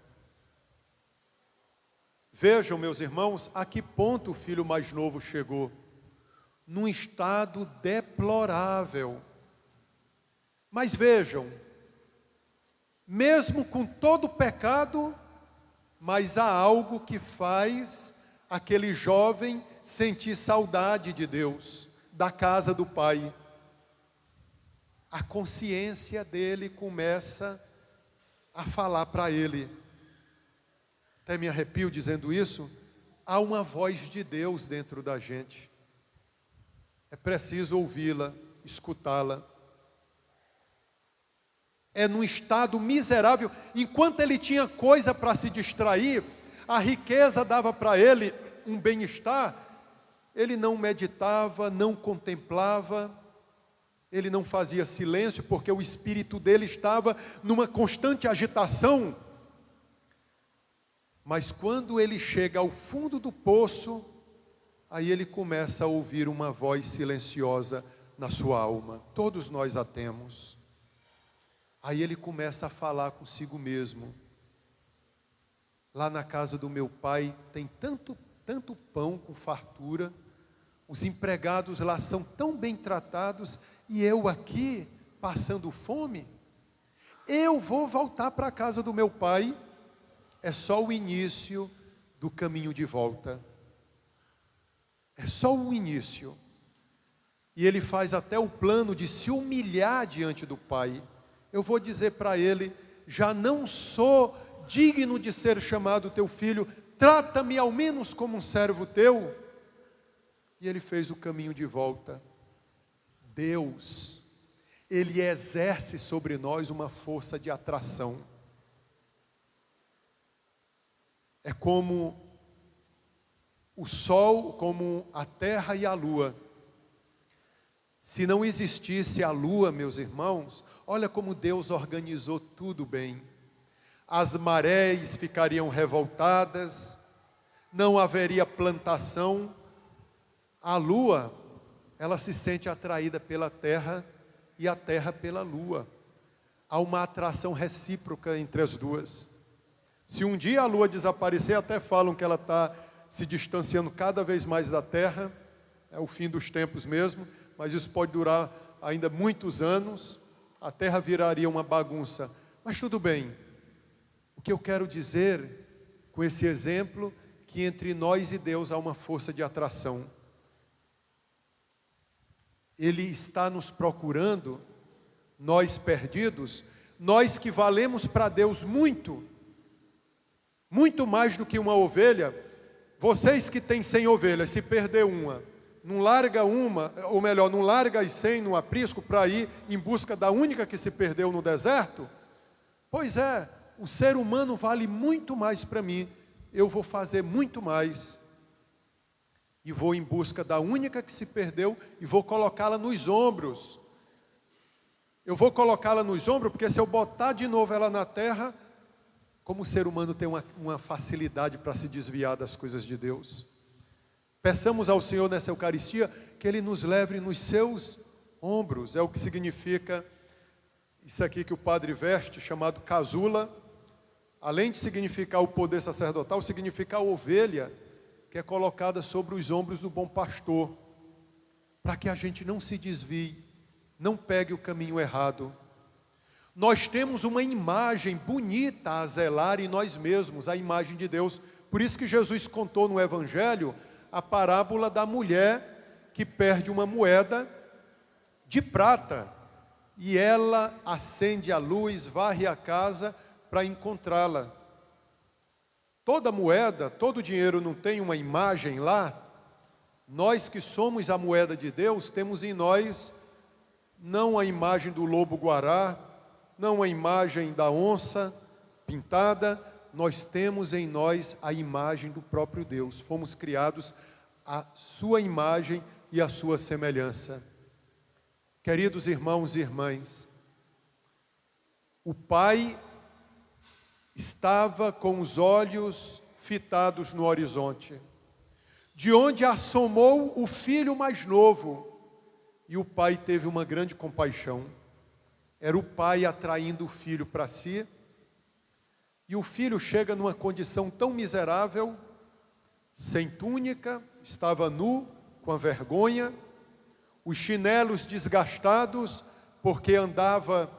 Vejam, meus irmãos, a que ponto o filho mais novo chegou. Num estado deplorável. Mas vejam, mesmo com todo o pecado, mas há algo que faz aquele jovem sentir saudade de Deus, da casa do Pai. A consciência dele começa a falar para ele. Até me arrepio dizendo isso. Há uma voz de Deus dentro da gente. É preciso ouvi-la, escutá-la. É num estado miserável. Enquanto ele tinha coisa para se distrair, a riqueza dava para ele um bem-estar. Ele não meditava, não contemplava, ele não fazia silêncio, porque o espírito dele estava numa constante agitação. Mas quando ele chega ao fundo do poço, aí ele começa a ouvir uma voz silenciosa na sua alma. Todos nós a temos. Aí ele começa a falar consigo mesmo. Lá na casa do meu pai tem tanto pão com fartura. Os empregados lá são tão bem tratados e eu aqui passando fome. Eu vou voltar para a casa do meu pai. É só o início do caminho de volta. É só o início. E ele faz até o plano de se humilhar diante do pai. Eu vou dizer para ele: já não sou digno de ser chamado teu filho, trata-me ao menos como um servo teu. E ele fez o caminho de volta. Deus, Ele exerce sobre nós uma força de atração. É como o sol, como a terra e a lua. Se não existisse a lua, meus irmãos, olha como Deus organizou tudo bem. As marés ficariam revoltadas, não haveria plantação. A lua, ela se sente atraída pela terra e a terra pela lua. Há uma atração recíproca entre as duas. Se um dia a lua desaparecer, até falam que ela está se distanciando cada vez mais da terra, é o fim dos tempos mesmo, mas isso pode durar ainda muitos anos, a terra viraria uma bagunça. Mas tudo bem. O que eu quero dizer com esse exemplo, que entre nós e Deus há uma força de atração. Ele está nos procurando, nós perdidos, nós que valemos para Deus muito mais do que uma ovelha. Vocês que têm 100 ovelhas, se perder uma, não larga uma, ou melhor, não larga as 100 no aprisco para ir em busca da única que se perdeu no deserto? Pois é, o ser humano vale muito mais para mim, eu vou fazer muito mais. E vou em busca da única que se perdeu e vou colocá-la nos ombros. Eu vou colocá-la nos ombros porque se eu botar de novo ela na terra, como o ser humano tem uma facilidade para se desviar das coisas de Deus. Peçamos ao Senhor nessa Eucaristia que Ele nos leve nos seus ombros. É o que significa isso aqui que o padre veste, chamado casula. Além de significar o poder sacerdotal, significa a ovelha, que é colocada sobre os ombros do bom pastor, para que a gente não se desvie, não pegue o caminho errado. nós temos uma imagem bonita a zelar em nós mesmos, a imagem de Deus. Por isso que Jesus contou no Evangelho a parábola da mulher que perde uma moeda de prata. E ela acende a luz, varre a casa para encontrá-la. Toda moeda, todo dinheiro não tem uma imagem lá? Nós que somos a moeda de Deus, temos em nós não a imagem do lobo-guará, não a imagem da onça pintada, nós temos em nós a imagem do próprio Deus. Fomos criados à sua imagem e à sua semelhança. Queridos irmãos e irmãs, o Pai estava com os olhos fitados no horizonte, de onde assomou o filho mais novo, e o Pai teve uma grande compaixão. Era o pai atraindo o filho para si, e o filho chega numa condição tão miserável, sem túnica, estava nu, com a vergonha, os chinelos desgastados, porque andava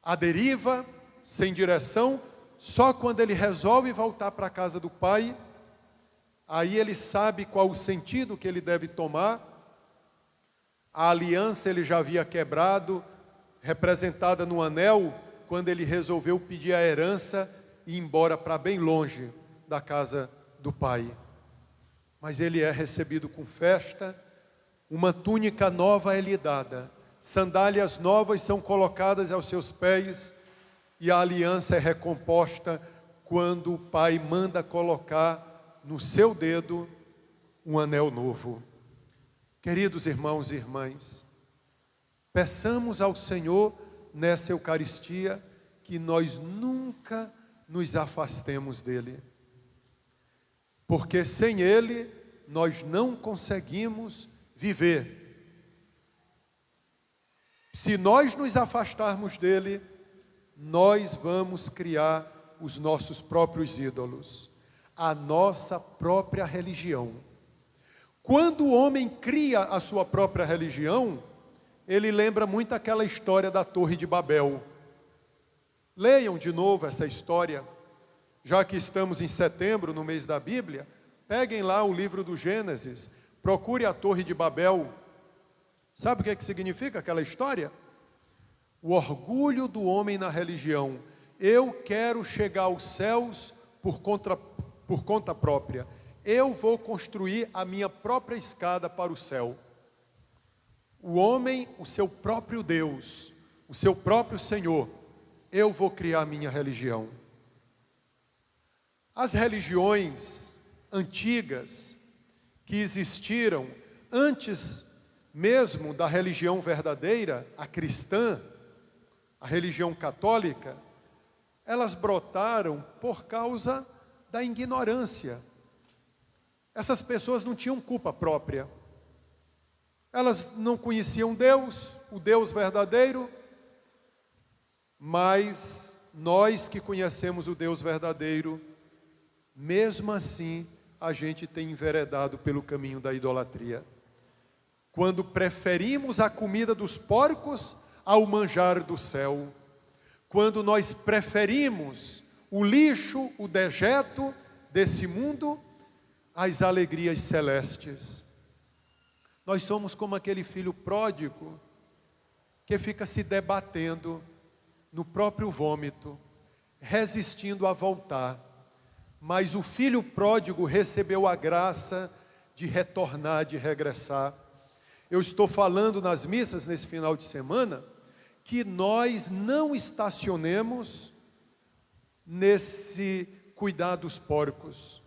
à deriva, sem direção. Só quando ele resolve voltar para a casa do pai, aí ele sabe qual o sentido que ele deve tomar. A aliança ele já havia quebrado, representada no anel, quando ele resolveu pedir a herança e ir embora para bem longe da casa do pai. Mas ele é recebido com festa, uma túnica nova é lhe dada, sandálias novas são colocadas aos seus pés, e a aliança é recomposta quando o pai manda colocar no seu dedo um anel novo. Queridos irmãos e irmãs, peçamos ao Senhor nessa Eucaristia que nós nunca nos afastemos dele, porque sem ele nós não conseguimos viver. Se nós nos afastarmos dele, nós vamos criar os nossos próprios ídolos, a nossa própria religião. Quando o homem cria a sua própria religião, ele lembra muito aquela história da Torre de Babel. Leiam de novo essa história, já que estamos em setembro, no mês da Bíblia, peguem lá o livro do Gênesis, procure a Torre de Babel. Sabe o que significa aquela história? O orgulho do homem na religião. Eu quero chegar aos céus por conta própria. Eu vou construir a minha própria escada para o céu. O homem, o seu próprio Deus, o seu próprio Senhor. Eu vou criar a minha religião. As religiões antigas que existiram antes mesmo da religião verdadeira, a cristã, a religião católica, elas brotaram por causa da ignorância. Essas pessoas não tinham culpa própria. Elas não conheciam Deus, o Deus verdadeiro, mas nós que conhecemos o Deus verdadeiro, mesmo assim, a gente tem enveredado pelo caminho da idolatria. Quando preferimos a comida dos porcos ao manjar do céu, quando nós preferimos o lixo, o dejeto desse mundo, às alegrias celestes. Nós somos como aquele filho pródigo que fica se debatendo no próprio vômito, resistindo a voltar. Mas o filho pródigo recebeu a graça de retornar, de regressar. Eu estou falando nas missas nesse final de semana que nós não estacionemos nesse cuidar dos porcos.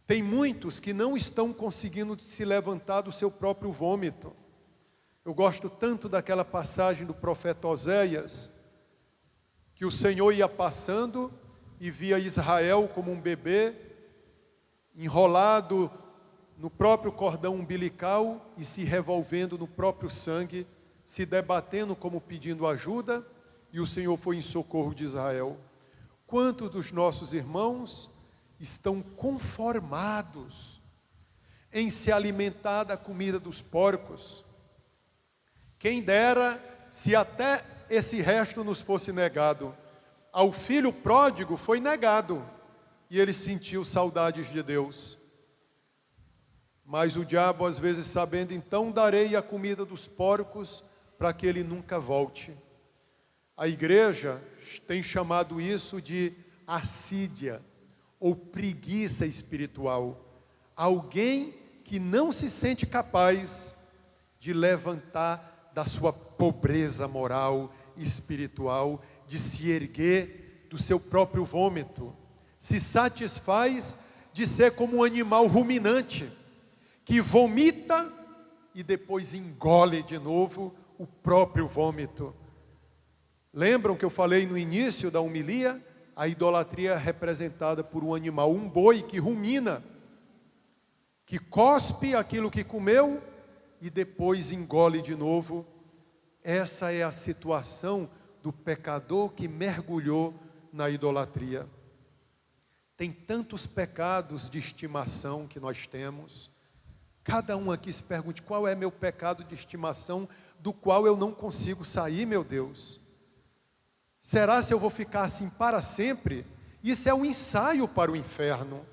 Tem muitos que não estão conseguindo se levantar do seu próprio vômito. Eu gosto tanto daquela passagem do profeta Oséias, que o Senhor ia passando e via Israel como um bebê, enrolado no próprio cordão umbilical e se revolvendo no próprio sangue, se debatendo como pedindo ajuda, e o Senhor foi em socorro de Israel. Quantos dos nossos irmãos estão conformados em se alimentar da comida dos porcos? Quem dera se até esse resto nos fosse negado. Ao filho pródigo foi negado, e ele sentiu saudades de Deus. Mas o diabo, às vezes, sabendo, então darei a comida dos porcos para que ele nunca volte. A igreja tem chamado isso de assídia, ou preguiça espiritual. Alguém que não se sente capaz de levantar da sua pobreza moral e espiritual, de se erguer do seu próprio vômito. Se satisfaz de ser como um animal ruminante, que vomita e depois engole de novo o próprio vômito. Lembram que eu falei no início da homilia? A idolatria é representada por um animal, um boi que rumina, que cospe aquilo que comeu e depois engole de novo. Essa é a situação do pecador que mergulhou na idolatria. Tem tantos pecados de estimação que nós temos. Cada um aqui se pergunte: qual é meu pecado de estimação do qual eu não consigo sair, meu Deus? Será se eu vou ficar assim para sempre? Isso é um ensaio para o inferno.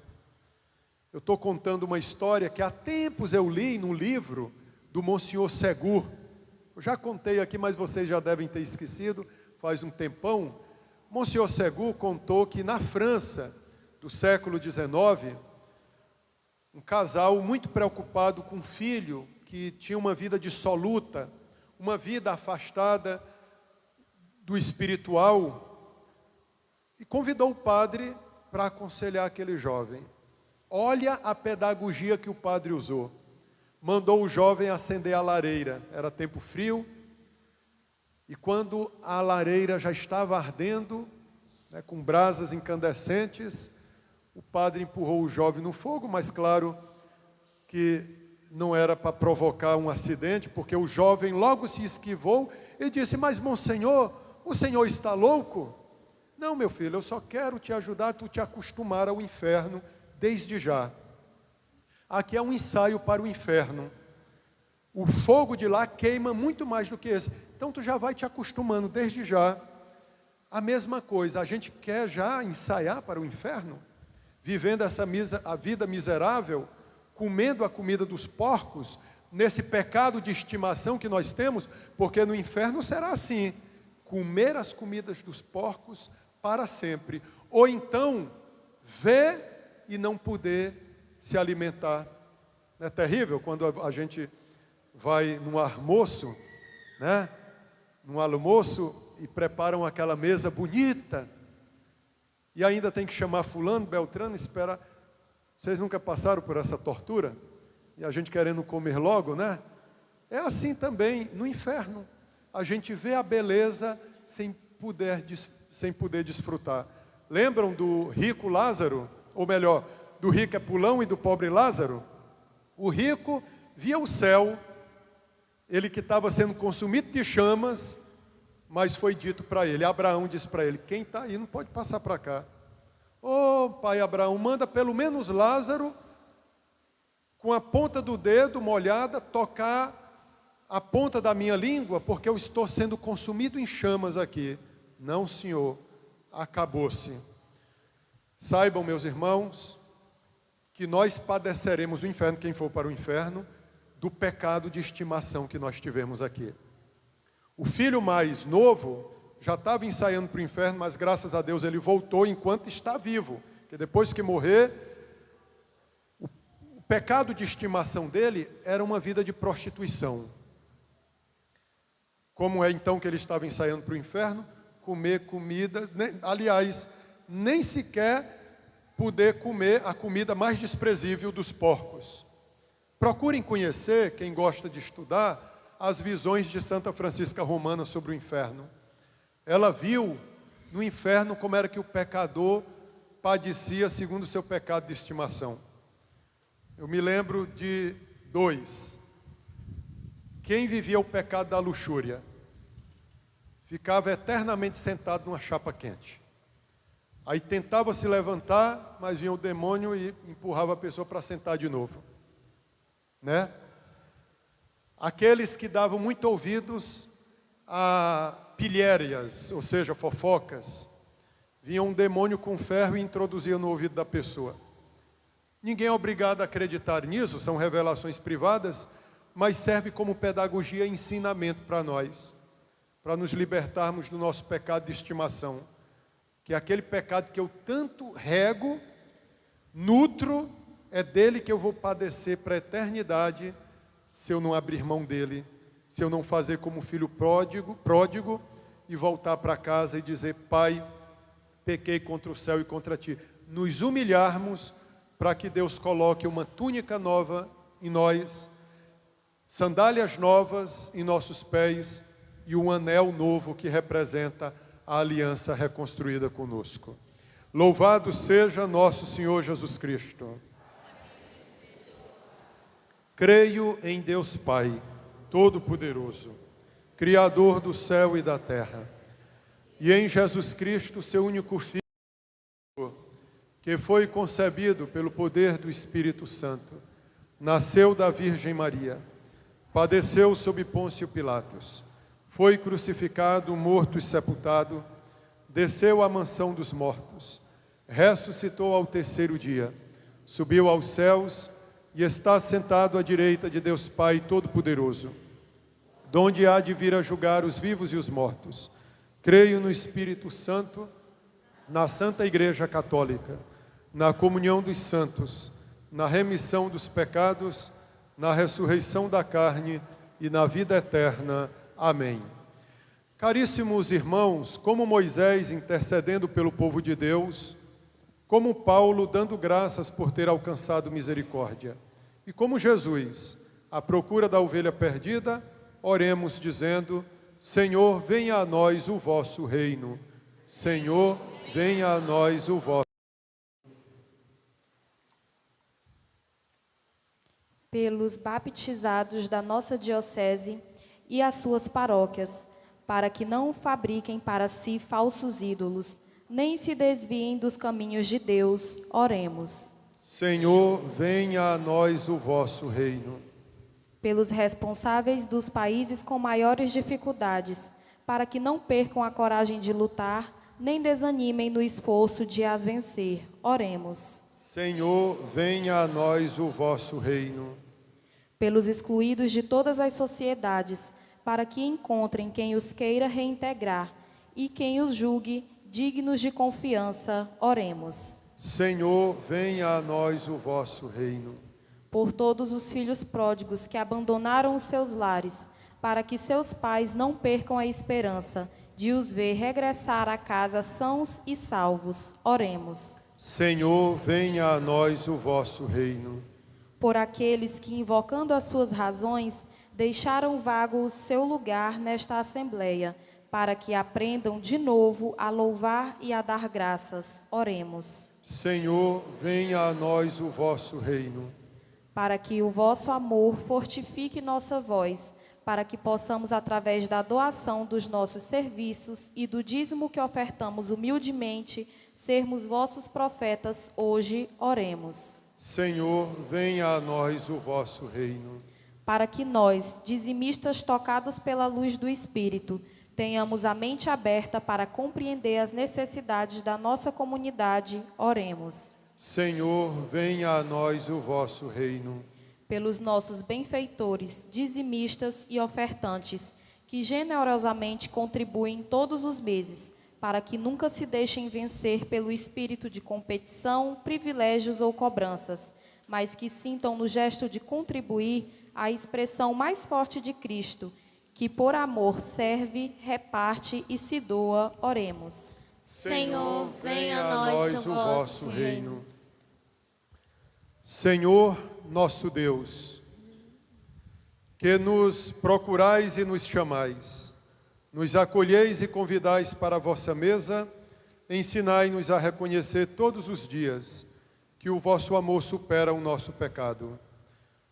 Eu estou contando uma história que há tempos eu li no livro do Monsenhor Segur. Eu já contei aqui, mas vocês já devem ter esquecido, faz um tempão. Monsenhor Segur contou que na França do século XIX, um casal muito preocupado com um filho que tinha uma vida dissoluta, uma vida afastada do espiritual, e convidou o padre para aconselhar aquele jovem. Olha a pedagogia que o padre usou. Mandou o jovem acender a lareira, era tempo frio, e quando a lareira já estava ardendo, né, com brasas incandescentes, o padre empurrou o jovem no fogo, mas claro que não era para provocar um acidente, porque o jovem logo se esquivou e disse: mas monsenhor, o senhor está louco? Não, meu filho, eu só quero te ajudar a tu te acostumar ao inferno desde já. Aqui é um ensaio para o inferno. O fogo de lá queima muito mais do que esse. Então tu já vai te acostumando desde já. A mesma coisa, a gente quer já ensaiar para o inferno, vivendo a vida miserável, comendo a comida dos porcos, nesse pecado de estimação que nós temos, porque no inferno será assim: comer as comidas dos porcos para sempre, ou então ver e não poder se alimentar. Não é terrível quando a gente vai num almoço, né? Num almoço e preparam aquela mesa bonita, e ainda tem que chamar fulano, beltrano, esperar. Vocês nunca passaram por essa tortura? E a gente querendo comer logo, né? É assim também no inferno. A gente vê a beleza sem poder desfrutar. Lembram do rico Lázaro? Ou melhor, do rico Epulão e do pobre Lázaro? O rico via o céu, ele que estava sendo consumido de chamas, mas foi dito para ele, Abraão disse para ele: quem está aí não pode passar para cá. Ô pai Abraão, manda pelo menos Lázaro, com a ponta do dedo molhada, tocar a ponta da minha língua, porque eu estou sendo consumido em chamas aqui. Não, senhor, acabou-se. Saibam, meus irmãos, que nós padeceremos do inferno, quem for para o inferno, do pecado de estimação que nós tivemos aqui. O filho mais novo já estava ensaiando para o inferno, mas graças a Deus ele voltou enquanto está vivo, porque depois que morrer, o pecado de estimação dele era uma vida de prostituição. Como é então que ele estava ensaiando para o inferno? Comer comida, aliás, nem sequer poder comer a comida mais desprezível dos porcos. Procurem conhecer, quem gosta de estudar, as visões de Santa Francisca Romana sobre o inferno. Ela viu no inferno como era que o pecador padecia segundo o seu pecado de estimação. Eu me lembro de dois. Quem vivia o pecado da luxúria ficava eternamente sentado numa chapa quente. Aí tentava se levantar, mas vinha o demônio e empurrava a pessoa para sentar de novo, né? Aqueles que davam muito ouvidos a pilhérias, ou seja, fofocas, vinha um demônio com ferro e introduzia no ouvido da pessoa. Ninguém é obrigado a acreditar nisso, são revelações privadas, mas serve como pedagogia e ensinamento para nós, para nos libertarmos do nosso pecado de estimação, que é aquele pecado que eu tanto rego, nutro, é dele que eu vou padecer para a eternidade, se eu não abrir mão dele, se eu não fazer como filho pródigo e voltar para casa e dizer: Pai, pequei contra o céu e contra ti. Nos humilharmos para que Deus coloque uma túnica nova em nós, sandálias novas em nossos pés e um anel novo que representa a aliança reconstruída conosco. Louvado seja nosso Senhor Jesus Cristo. Creio em Deus Pai Todo-Poderoso, Criador do céu e da terra, e em Jesus Cristo, seu único Filho, que foi concebido pelo poder do Espírito Santo, nasceu da Virgem Maria, padeceu sob Pôncio Pilatos, foi crucificado, morto e sepultado, desceu à mansão dos mortos, ressuscitou ao terceiro dia, subiu aos céus e está sentado à direita de Deus Pai Todo-Poderoso, donde há de vir a julgar os vivos e os mortos. Creio no Espírito Santo, na Santa Igreja Católica, na comunhão dos santos, na remissão dos pecados, na ressurreição da carne e na vida eterna. Amém. Caríssimos irmãos, como Moisés intercedendo pelo povo de Deus, como Paulo dando graças por ter alcançado misericórdia, e como Jesus, à procura da ovelha perdida, oremos dizendo: Senhor, venha a nós o vosso reino. Senhor, venha a nós o vosso. Pelos baptizados da nossa diocese e as suas paróquias, para que não fabriquem para si falsos ídolos, nem se desviem dos caminhos de Deus, oremos. Senhor, venha a nós o vosso reino. Pelos responsáveis dos países com maiores dificuldades, para que não percam a coragem de lutar, nem desanimem no esforço de as vencer, oremos. Senhor, venha a nós o vosso reino. Pelos excluídos de todas as sociedades, para que encontrem quem os queira reintegrar e quem os julgue dignos de confiança, oremos. Senhor, venha a nós o vosso reino. Por todos os filhos pródigos que abandonaram os seus lares, para que seus pais não percam a esperança de os ver regressar a casa sãos e salvos, oremos. Senhor, venha a nós o vosso reino. Por aqueles que, invocando as suas razões, deixaram vago o seu lugar nesta Assembleia, para que aprendam de novo a louvar e a dar graças, oremos. Senhor, venha a nós o vosso reino. Para que o vosso amor fortifique nossa voz, para que possamos, através da doação dos nossos serviços e do dízimo que ofertamos humildemente, sermos vossos profetas hoje, oremos. Senhor, venha a nós o vosso reino. Para que nós, dizimistas tocados pela luz do Espírito, tenhamos a mente aberta para compreender as necessidades da nossa comunidade, oremos. Senhor, venha a nós o vosso reino. Pelos nossos benfeitores, dizimistas e ofertantes, que generosamente contribuem todos os meses, para que nunca se deixem vencer pelo espírito de competição, privilégios ou cobranças, mas que sintam no gesto de contribuir a expressão mais forte de Cristo, que por amor serve, reparte e se doa, oremos. Senhor, venha a nós o vosso reino. Senhor, nosso Deus, que nos procurais e nos chamais, nos acolheis e convidais para a vossa mesa, ensinai-nos a reconhecer todos os dias que o vosso amor supera o nosso pecado.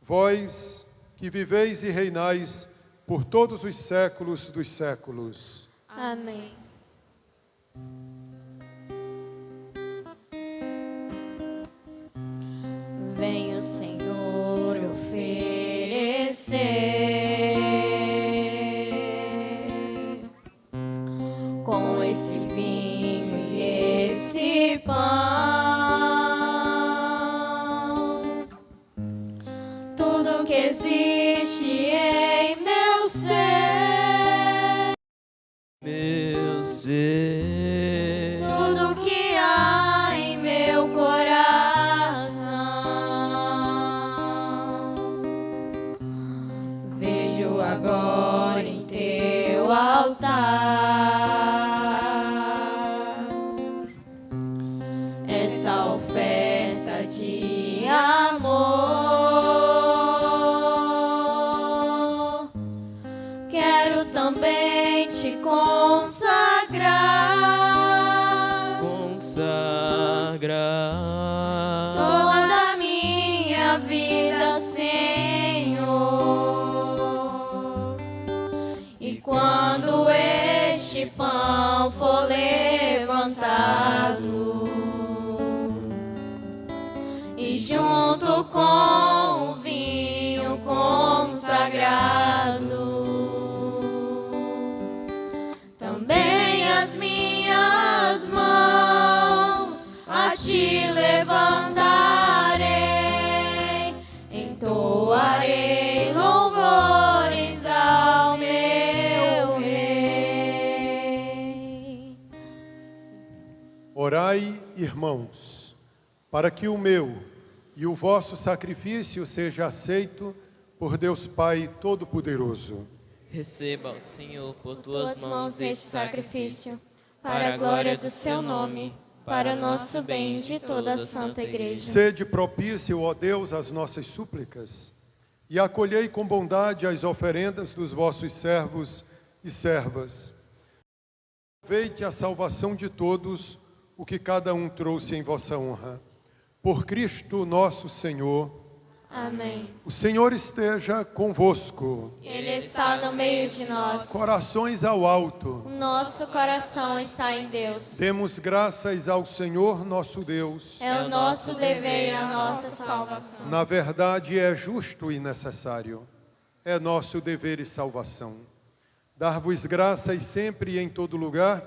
Vós, que viveis e reinais por todos os séculos dos séculos. Amém. Vem o Senhor oferecer tudo que existe em meu ser, meu ser, tudo que há em meu coração. Vejo agora em teu altar essa oferta de amor. Quero também te consagrar toda a minha vida, Senhor. E quando este pão for levantado e junto com o vinho consagrado, também as minhas mãos a te levantarei, entoarei louvores ao meu Rei. Orai, irmãos, para que o meu e o vosso sacrifício seja aceito por Deus Pai Todo-Poderoso. receba, Senhor, por Tuas tuas mãos este sacrifício, para a glória do seu nome, para o nosso bem e de toda a Santa Igreja. Sede propício, ó Deus, às nossas súplicas, e acolhei com bondade as oferendas dos vossos servos e servas. Veite a salvação de todos o que cada um trouxe em vossa honra. Por Cristo nosso Senhor. Amém. O Senhor esteja convosco. Ele está no meio de nós. Corações ao alto. O nosso coração está em Deus. Demos graças ao Senhor nosso Deus. É o nosso dever e a nossa salvação. Na verdade, é justo e necessário. É nosso dever e salvação. Dar-vos graças sempre e em todo lugar,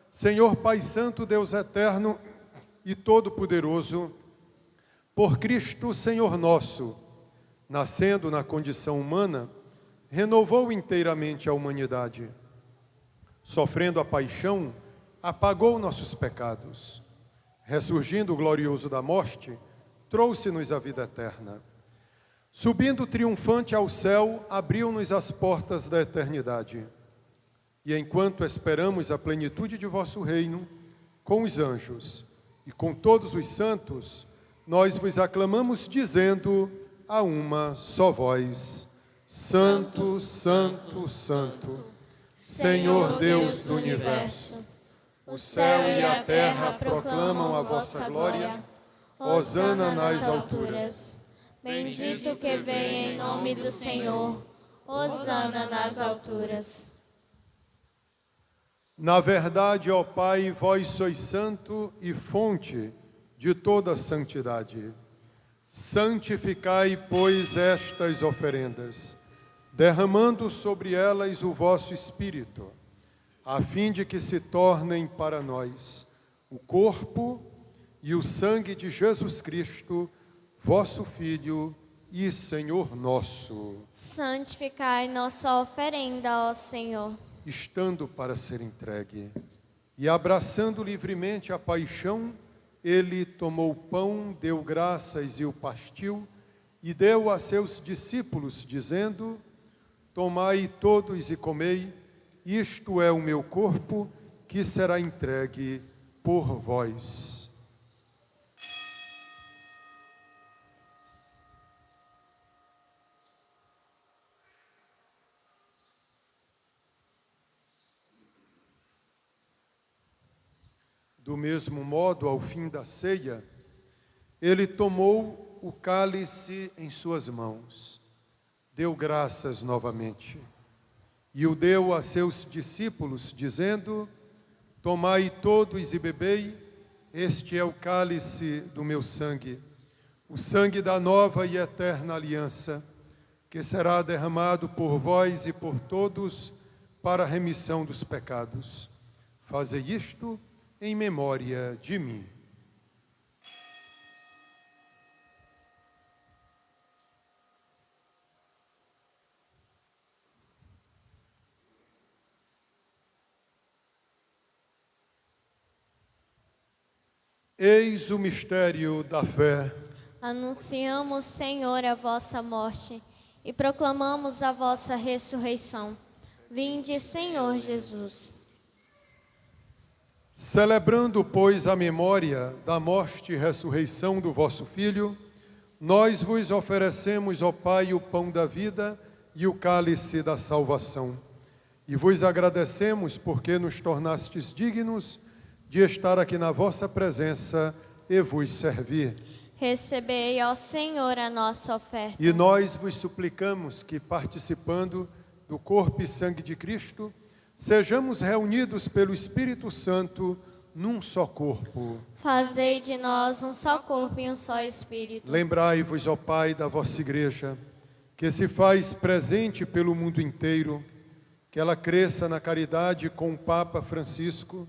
Senhor Pai Santo, Deus eterno e todo-poderoso, por Cristo, Senhor nosso, nascendo na condição humana, renovou inteiramente a humanidade. Sofrendo a paixão, apagou nossos pecados. Ressurgindo glorioso da morte, trouxe-nos a vida eterna. Subindo triunfante ao céu, abriu-nos as portas da eternidade. E enquanto esperamos a plenitude de vosso reino, com os anjos e com todos os santos, nós vos aclamamos dizendo a uma só voz: Santo, Santo, Santo, Senhor Deus do universo. O céu e a terra proclamam a vossa glória. Hosana nas alturas. Bendito que vem em nome do Senhor. Hosana nas alturas. Na verdade, ó Pai, vós sois santo e fonte de toda santidade. Santificai, pois, estas oferendas, derramando sobre elas o vosso Espírito, a fim de que se tornem para nós o corpo e o sangue de Jesus Cristo, vosso Filho e Senhor nosso, Santificai nossa oferenda, ó Senhor. estando para ser entregue. E abraçando livremente a paixão, ele tomou o pão, deu graças e o partiu, e deu a seus discípulos, dizendo: Tomai todos e comei, isto é o meu corpo, que será entregue por vós. Do mesmo modo, ao fim da ceia, ele tomou o cálice em suas mãos, deu graças novamente, e o deu a seus discípulos, dizendo: Tomai todos e bebei, este é o cálice do meu sangue, o sangue da nova e eterna aliança, que será derramado por vós e por todos para a remissão dos pecados. Fazei isto em memória de mim. Eis o mistério da fé. Anunciamos, Senhor, a vossa morte e proclamamos a vossa ressurreição. Vinde, Senhor Jesus. Celebrando, pois, a memória da morte e ressurreição do vosso Filho, nós vos oferecemos, ó Pai, o pão da vida e o cálice da salvação. E vos agradecemos porque nos tornastes dignos de estar aqui na vossa presença e vos servir. Recebei, ó Senhor, a nossa oferta. E nós vos suplicamos que, participando do corpo e sangue de Cristo, sejamos reunidos pelo Espírito Santo num só corpo. Fazei de nós um só corpo e um só Espírito. Lembrai-vos, ó Pai, da vossa Igreja, que se faz presente pelo mundo inteiro, que ela cresça na caridade com o Papa Francisco,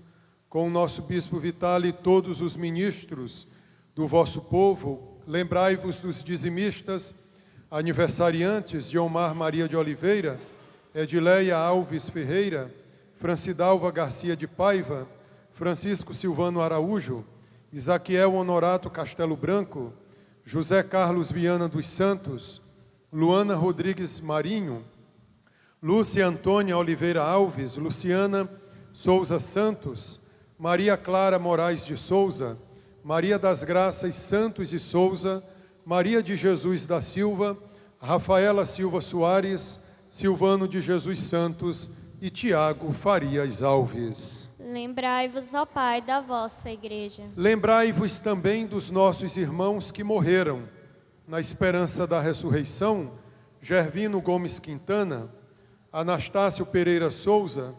com o nosso Bispo Vital e todos os ministros do vosso povo. Lembrai-vos dos dizimistas, aniversariantes de Omar Maria de Oliveira, Edileia Alves Ferreira, Francidalva Garcia de Paiva, Francisco Silvano Araújo, Isaquiel Honorato Castelo Branco, José Carlos Viana dos Santos, Luana Rodrigues Marinho, Lúcia Antônia Oliveira Alves, Luciana Souza Santos, Maria Clara Moraes de Souza, Maria das Graças Santos de Souza, Maria de Jesus da Silva, Rafaela Silva Soares, Silvano de Jesus Santos e Tiago Farias Alves. Lembrai-vos, ó Pai, da vossa Igreja. Lembrai-vos também dos nossos irmãos que morreram, na esperança da ressurreição, Gervino Gomes Quintana, Anastácio Pereira Souza,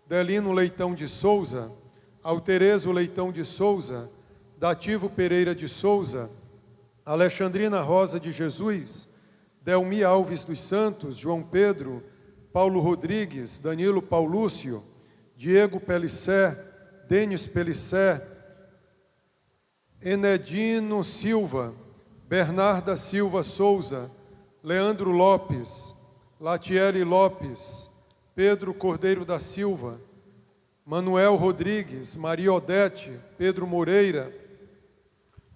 Delino Leitão de Souza, Alterezo Leitão de Souza, Dativo Pereira de Souza, Alexandrina Rosa de Jesus, Delmi Alves dos Santos, João Pedro, Paulo Rodrigues, Danilo Paulúcio, Diego Pelissé, Denis Pelissé, Enedino Silva, Bernarda Silva Souza, Leandro Lopes, Latiele Lopes, Pedro Cordeiro da Silva, Manuel Rodrigues, Maria Odete, Pedro Moreira,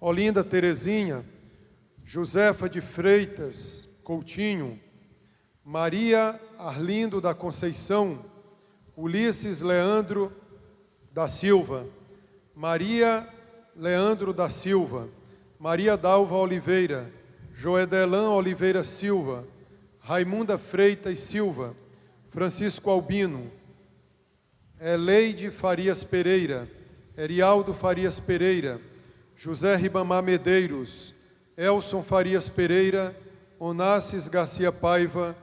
Olinda Terezinha, Josefa de Freitas Coutinho, Maria Arlindo da Conceição, Ulisses Leandro da Silva, Maria Leandro da Silva, Maria Dalva Oliveira, Joedelã Oliveira Silva, Raimunda Freitas Silva, Francisco Albino, Eleide Farias Pereira, Erialdo Farias Pereira, José Ribamar Medeiros, Elson Farias Pereira, Onassis Garcia Paiva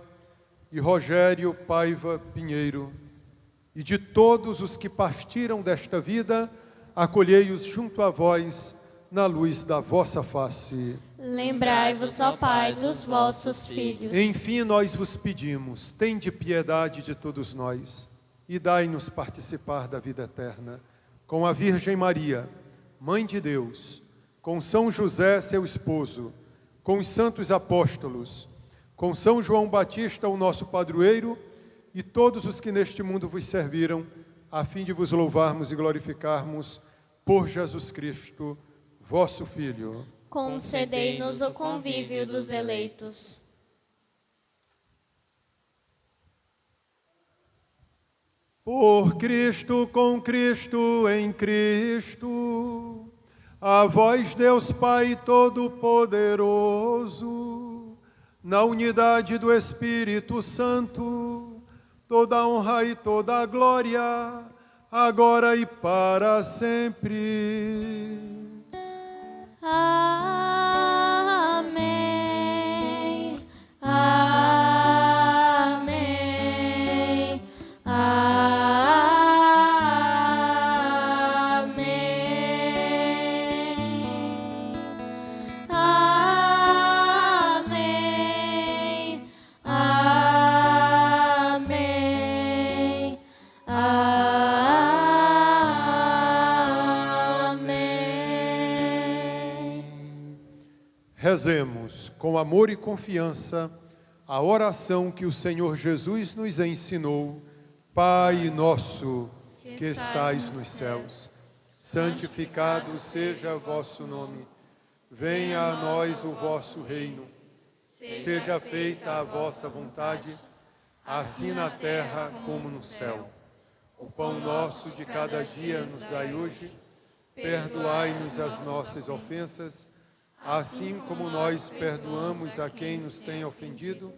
e Rogério Paiva Pinheiro. E de todos os que partiram desta vida, acolhei-os junto a vós, na luz da vossa face. Lembrai-vos, ó Pai, dos vossos filhos. Enfim, nós vos pedimos, tende piedade de todos nós e dai-nos participar da vida eterna. Com a Virgem Maria, Mãe de Deus, com São José, seu esposo, com os santos apóstolos, com São João Batista, o nosso padroeiro, e todos os que neste mundo vos serviram, a fim de vos louvarmos e glorificarmos por Jesus Cristo, vosso Filho. Concedei-nos o convívio dos eleitos. Por Cristo, com Cristo, em Cristo, a vós, Deus Pai Todo-Poderoso, na unidade do Espírito Santo, toda honra e toda glória, agora e para sempre. Amém. Amém. Amém. Amém. Amém. Amém. Rezemos com amor e confiança a oração que o Senhor Jesus nos ensinou. Pai nosso, que estais nos céus, santificado seja o vosso nome. Venha a nós o vosso reino. Seja feita a vossa vontade, assim na terra como no céu. O pão nosso de cada dia nos dai hoje. Perdoai-nos as nossas ofensas, assim como nós perdoamos a quem nos tem ofendido.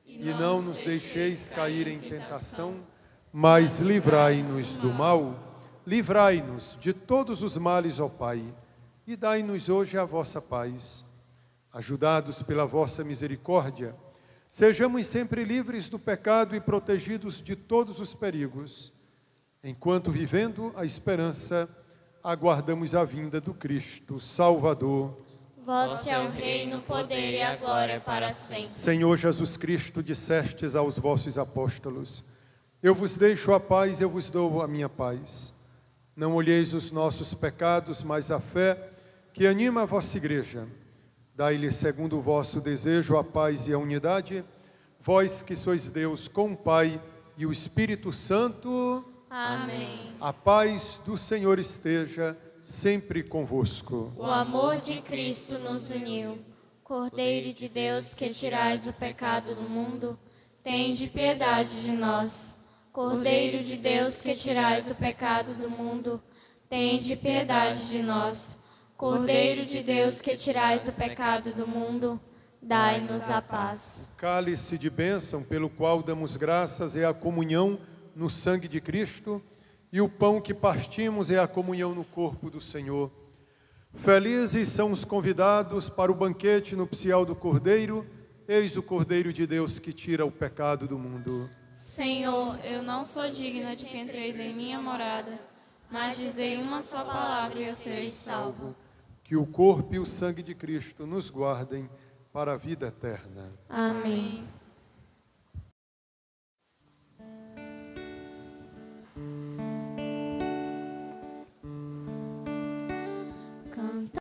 E não nos deixeis cair em tentação, mas livrai-nos do mal. Livrai-nos de todos os males, ó Pai, e dai-nos hoje a vossa paz. Ajudados pela vossa misericórdia, sejamos sempre livres do pecado e protegidos de todos os perigos, enquanto, vivendo a esperança, aguardamos a vinda do Cristo Salvador. Vosso é o reino, o poder e a glória para sempre. Senhor Jesus Cristo, dissestes aos vossos apóstolos: eu vos deixo a paz, eu vos dou a minha paz. Não olheis os nossos pecados, mas a fé que anima a vossa igreja. Dai-lhe, segundo o vosso desejo, a paz e a unidade, vós que sois Deus com o Pai e o Espírito Santo. Amém. A paz do Senhor esteja sempre convosco. O amor de Cristo nos uniu. Cordeiro de Deus, que tirais o pecado do mundo, tende piedade de nós. Cordeiro de Deus, que tirais o pecado do mundo, tende piedade de nós. Cordeiro de Deus, que tirais o pecado do mundo, dai-nos a paz. Cálice de bênção pelo qual damos graças é a comunhão no sangue de Cristo, e o pão que partimos é a comunhão no corpo do Senhor. Felizes são os convidados para o banquete nupcial do Cordeiro. Eis o Cordeiro de Deus que tira o pecado do mundo. Senhor, eu não sou digna de que entreis em minha morada, mas dizei uma só palavra e eu serei salvo. Que o corpo e o sangue de Cristo nos guardem para a vida eterna. Amém. Canta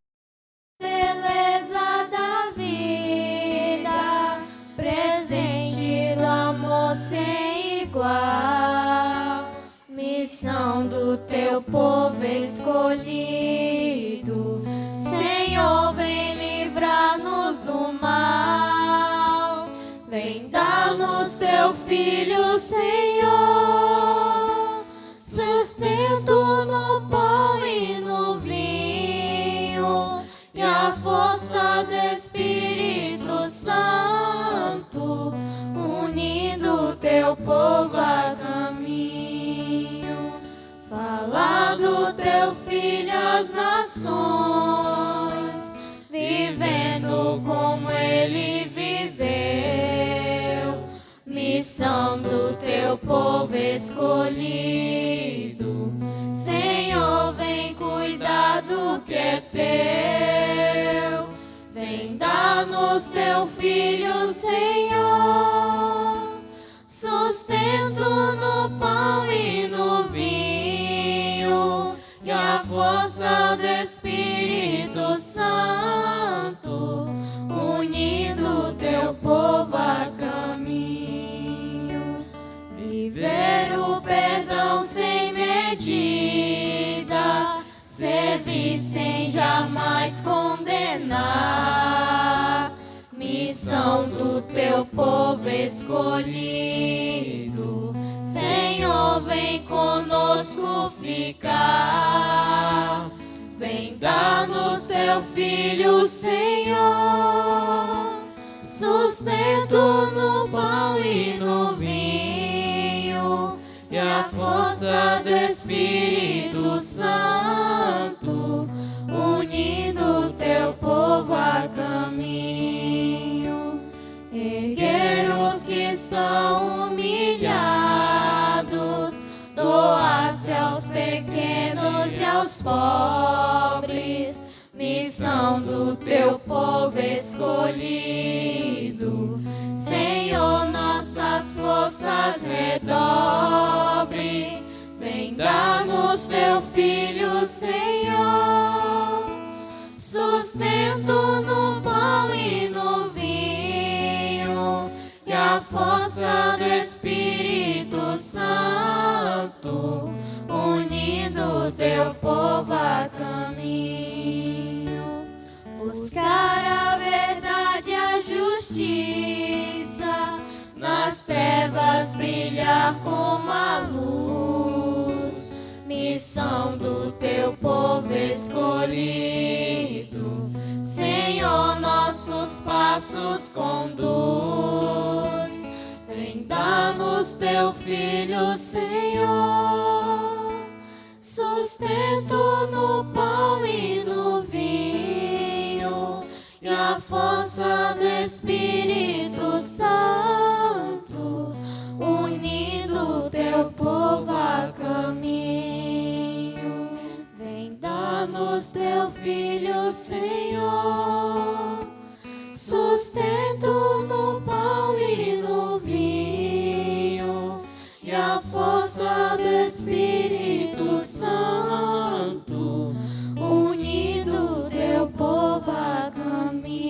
beleza da vida, presente do amor sem igual, missão do teu povo escolhido. Senhor, vem livrar-nos do mal, vem dar-nos teu Filho, Senhor, sustento no pão e no vinho, e a força do Espírito Santo, unindo teu povo a caminho. Fala do teu Filho às nações, vivendo como ele viveu, missão do teu povo escolhido. Senhor, vem cuidar do que é teu, vem dar-nos teu Filho, Senhor, sustento no pão e no vinho, e a força do Espírito Santo, unindo teu povo a caminho. Viver o perdão sem medida, servir sem jamais condenar, missão do teu povo escolhido. Senhor, vem conosco ficar, vem dar-nos teu Filho, Senhor, sustento no pão e no vinho, e a força do Espírito Santo, unindo teu povo a caminho. Erguer os que estão humilhados, doar-se aos pequenos e aos pobres, missão do teu povo escolhido. Senhor, nossas forças redobre, vem dar-nos teu Filho, Senhor, sustento no pão e no vinho, e a força do Espírito Santo, unindo teu povo caminho, buscar a verdade e a justiça, nas trevas brilhar como a luz, missão do teu povo escolhido, Senhor, nossos passos conduz, vem dar-nos teu Filho, Senhor, sustento no pão e no vinho, e a força do Espírito Santo, unindo teu povo a caminho. Vem dar-nos teu Filho, Senhor, sustento no pão e no vinho, e a força do Espírito Santo, unindo teu povo a caminho.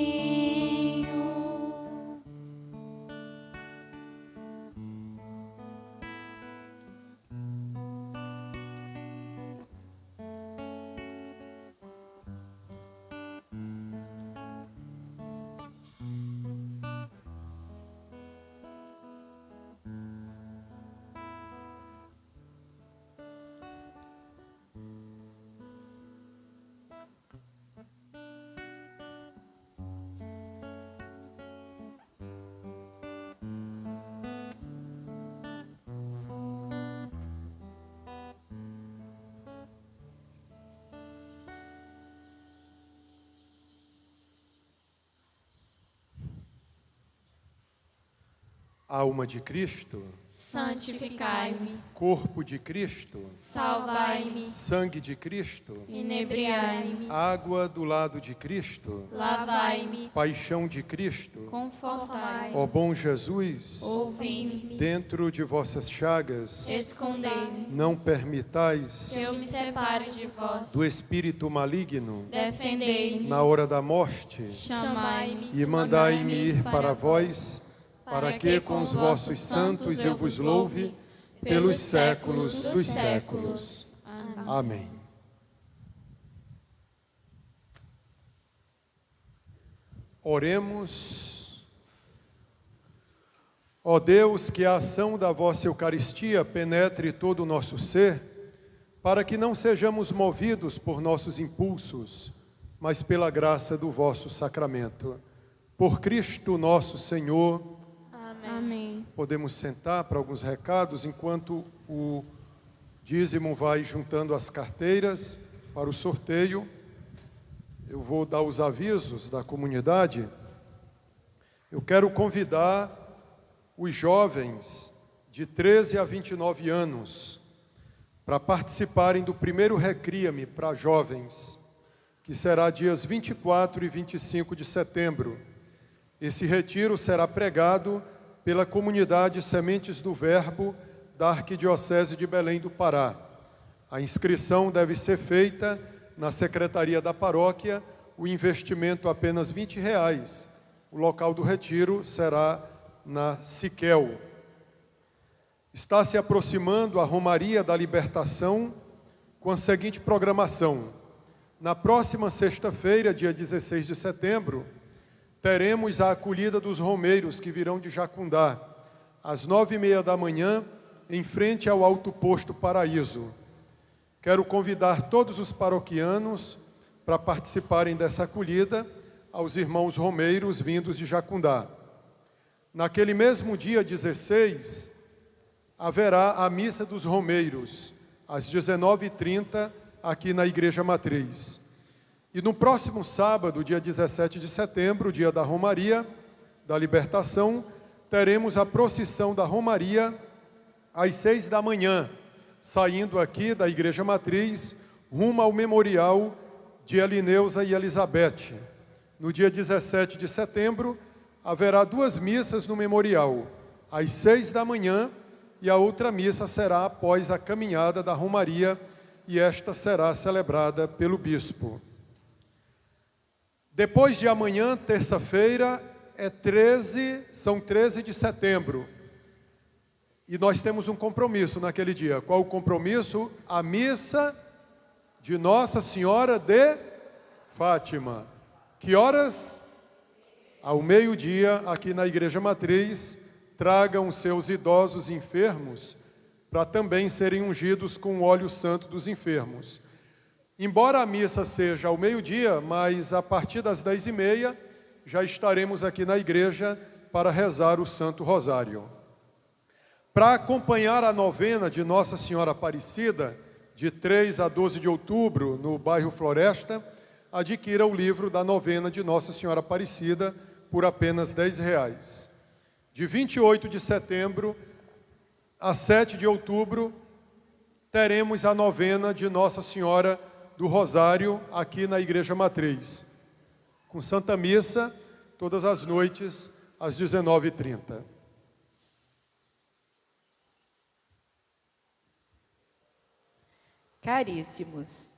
Alma de Cristo, Santificai-me, corpo de Cristo, salvai-me, sangue de Cristo, inebriai-me, água do lado de Cristo, lavai-me, paixão de Cristo, confortai-me, ó bom Jesus, ouvi-me, dentro de vossas chagas, escondei-me, não permitais que eu me separe de vós, do espírito maligno, defendei-me, na hora da morte, chamai-me e mandai-me ir para vós, para que com os vossos santos eu vos louve pelos séculos dos séculos. Amém. Oremos. Ó Deus, que a ação da vossa Eucaristia penetre todo o nosso ser, para que não sejamos movidos por nossos impulsos, mas pela graça do vosso sacramento. Por Cristo nosso Senhor. Amém. Podemos sentar para alguns recados, enquanto o dízimo vai juntando as carteiras para o sorteio. Eu vou dar os avisos da comunidade. Eu quero convidar os jovens de 13 a 29 anos para participarem do primeiro Recria-me para jovens, que será dias 24 e 25 de setembro. Esse retiro será pregado pela comunidade Sementes do Verbo da Arquidiocese de Belém do Pará. A inscrição deve ser feita na Secretaria da Paróquia, o investimento apenas R$20. O local do retiro será na Siquel. Está se aproximando a Romaria da Libertação com a seguinte programação. Na próxima sexta-feira, dia 16 de setembro, teremos a acolhida dos romeiros que virão de Jacundá, às 9h30 da manhã, em frente ao Alto Posto Paraíso. Quero convidar todos os paroquianos para participarem dessa acolhida, aos irmãos romeiros vindos de Jacundá. Naquele mesmo dia 16, haverá a Missa dos Romeiros, às 19h30, aqui na Igreja Matriz. E no próximo sábado, dia 17 de setembro, dia da Romaria, da Libertação, teremos a procissão da Romaria às 6 da manhã, saindo aqui da Igreja Matriz, rumo ao memorial de Elineusa e Elizabeth. No dia 17 de setembro, haverá 2 missas no memorial, às 6 da manhã, e a outra missa será após a caminhada da Romaria, e esta será celebrada pelo bispo. Depois de amanhã, terça-feira, são 13 de setembro. E nós temos um compromisso naquele dia. Qual o compromisso? A missa de Nossa Senhora de Fátima. Que horas? Ao meio-dia, aqui na Igreja Matriz, tragam seus idosos enfermos para também serem ungidos com o óleo santo dos enfermos. Embora a missa seja ao meio-dia, mas a partir das 10h30 já estaremos aqui na igreja para rezar o Santo Rosário. Para acompanhar a novena de Nossa Senhora Aparecida, de 3 a 12 de outubro, no bairro Floresta, adquira o livro da novena de Nossa Senhora Aparecida por apenas R$10. De 28 de setembro a 7 de outubro, teremos a novena de Nossa Senhora do Rosário aqui na Igreja Matriz, com Santa Missa, todas as noites, às 19h30. Caríssimos,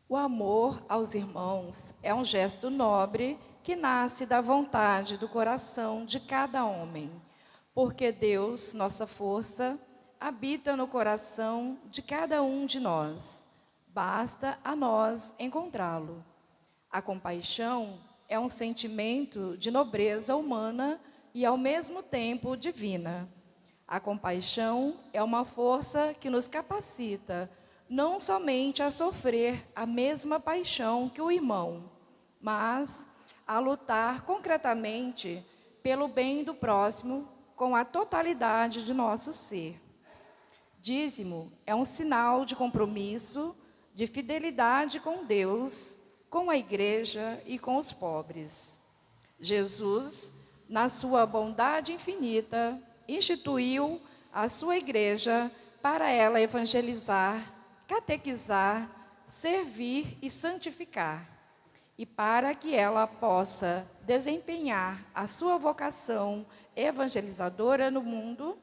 o amor aos irmãos é um gesto nobre que nasce da vontade do coração de cada homem, porque Deus, nossa força, habita no coração de cada um de nós. Basta a nós encontrá-lo. A compaixão é um sentimento de nobreza humana e, ao mesmo tempo, divina. A compaixão é uma força que nos capacita não somente a sofrer a mesma paixão que o irmão, mas a lutar concretamente pelo bem do próximo com a totalidade de nosso ser. Dízimo é um sinal de compromisso, de fidelidade com Deus, com a igreja e com os pobres. Jesus, na sua bondade infinita, instituiu a sua igreja para ela evangelizar, catequizar, servir e santificar. E para que ela possa desempenhar a sua vocação evangelizadora no mundo,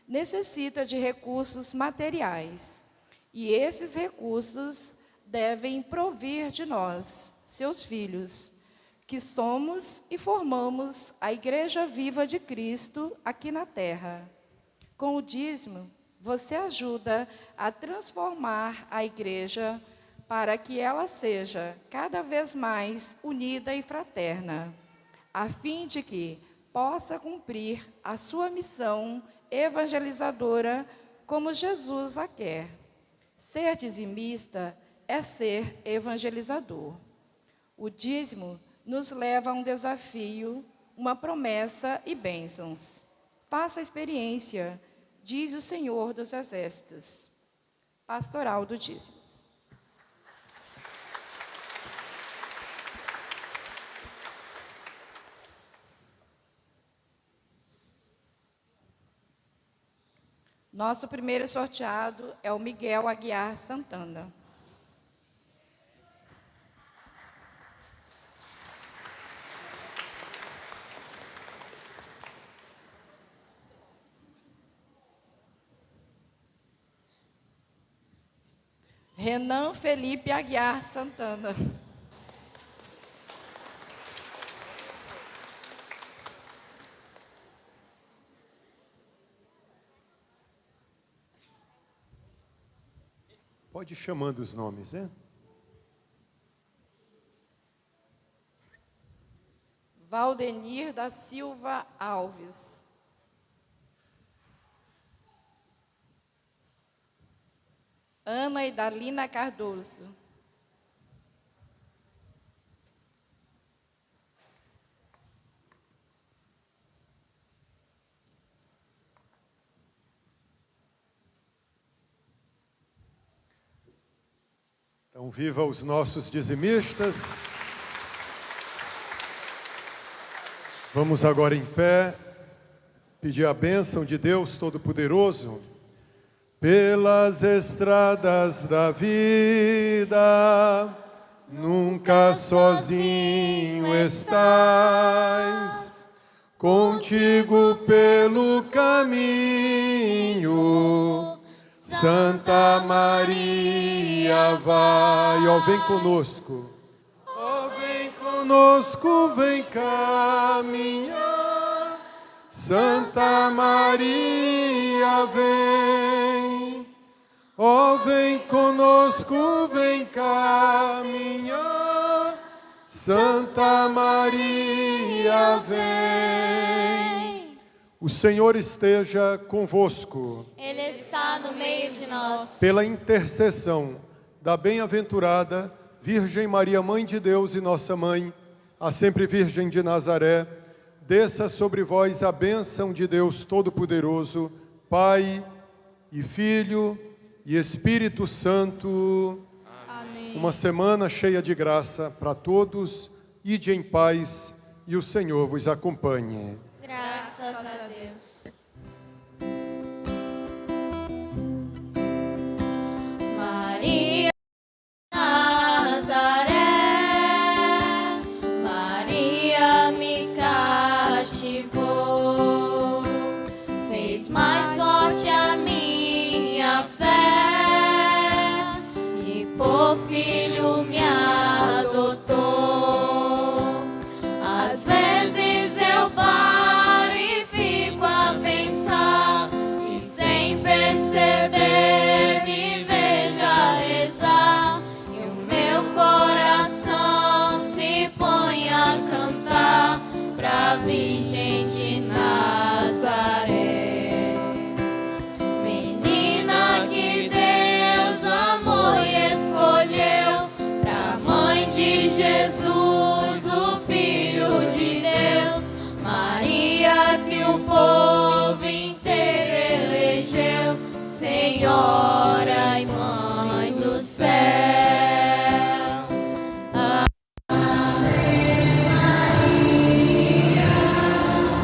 necessita de recursos materiais. E esses recursos devem provir de nós, seus filhos, que somos e formamos a Igreja Viva de Cristo aqui na terra. Com o dízimo, você ajuda a transformar a igreja para que ela seja cada vez mais unida e fraterna, a fim de que possa cumprir a sua missão evangelizadora como Jesus a quer. Ser dizimista é ser evangelizador. O dízimo nos leva a um desafio, uma promessa e bênçãos. Faça a experiência, diz o Senhor dos Exércitos. Pastoral do dízimo. Nosso primeiro sorteado é o Miguel Aguiar Santana. Renan Felipe Aguiar Santana. Pode ir chamando os nomes, né? Valdenir da Silva Alves. Ana Idalina Cardoso. Então, viva os nossos dizimistas. Vamos agora em pé, pedir a bênção de Deus Todo-Poderoso. Pelas estradas da vida, nunca sozinho estás, contigo pelo caminho, Santa Maria vai. Ó, vem conosco. Ó, vem conosco, vem caminhar. Santa Maria vem. Ó, vem conosco, vem caminhar. Maria, vem. O Senhor esteja convosco. Ele está no meio de nós. Pela intercessão da bem-aventurada Virgem Maria, Mãe de Deus e nossa Mãe, a sempre Virgem de Nazaré, desça sobre vós a bênção de Deus Todo-Poderoso, Pai e Filho e Espírito Santo. Amém. Uma semana cheia de graça para todos. Ide em paz e o Senhor vos acompanhe. Graças a Deus. Maria Nazaré, Maria me cativou, fez mais forte a minha fé e por filho me adotou. Às vezes eu paro e fico a pensar e sem perceber me vejo a rezar e o meu coração se põe a cantar pra Virgem de Nazaré. Menina que Deus amou e escolheu pra Mãe de Jesus, o Filho de Deus. Maria que o povo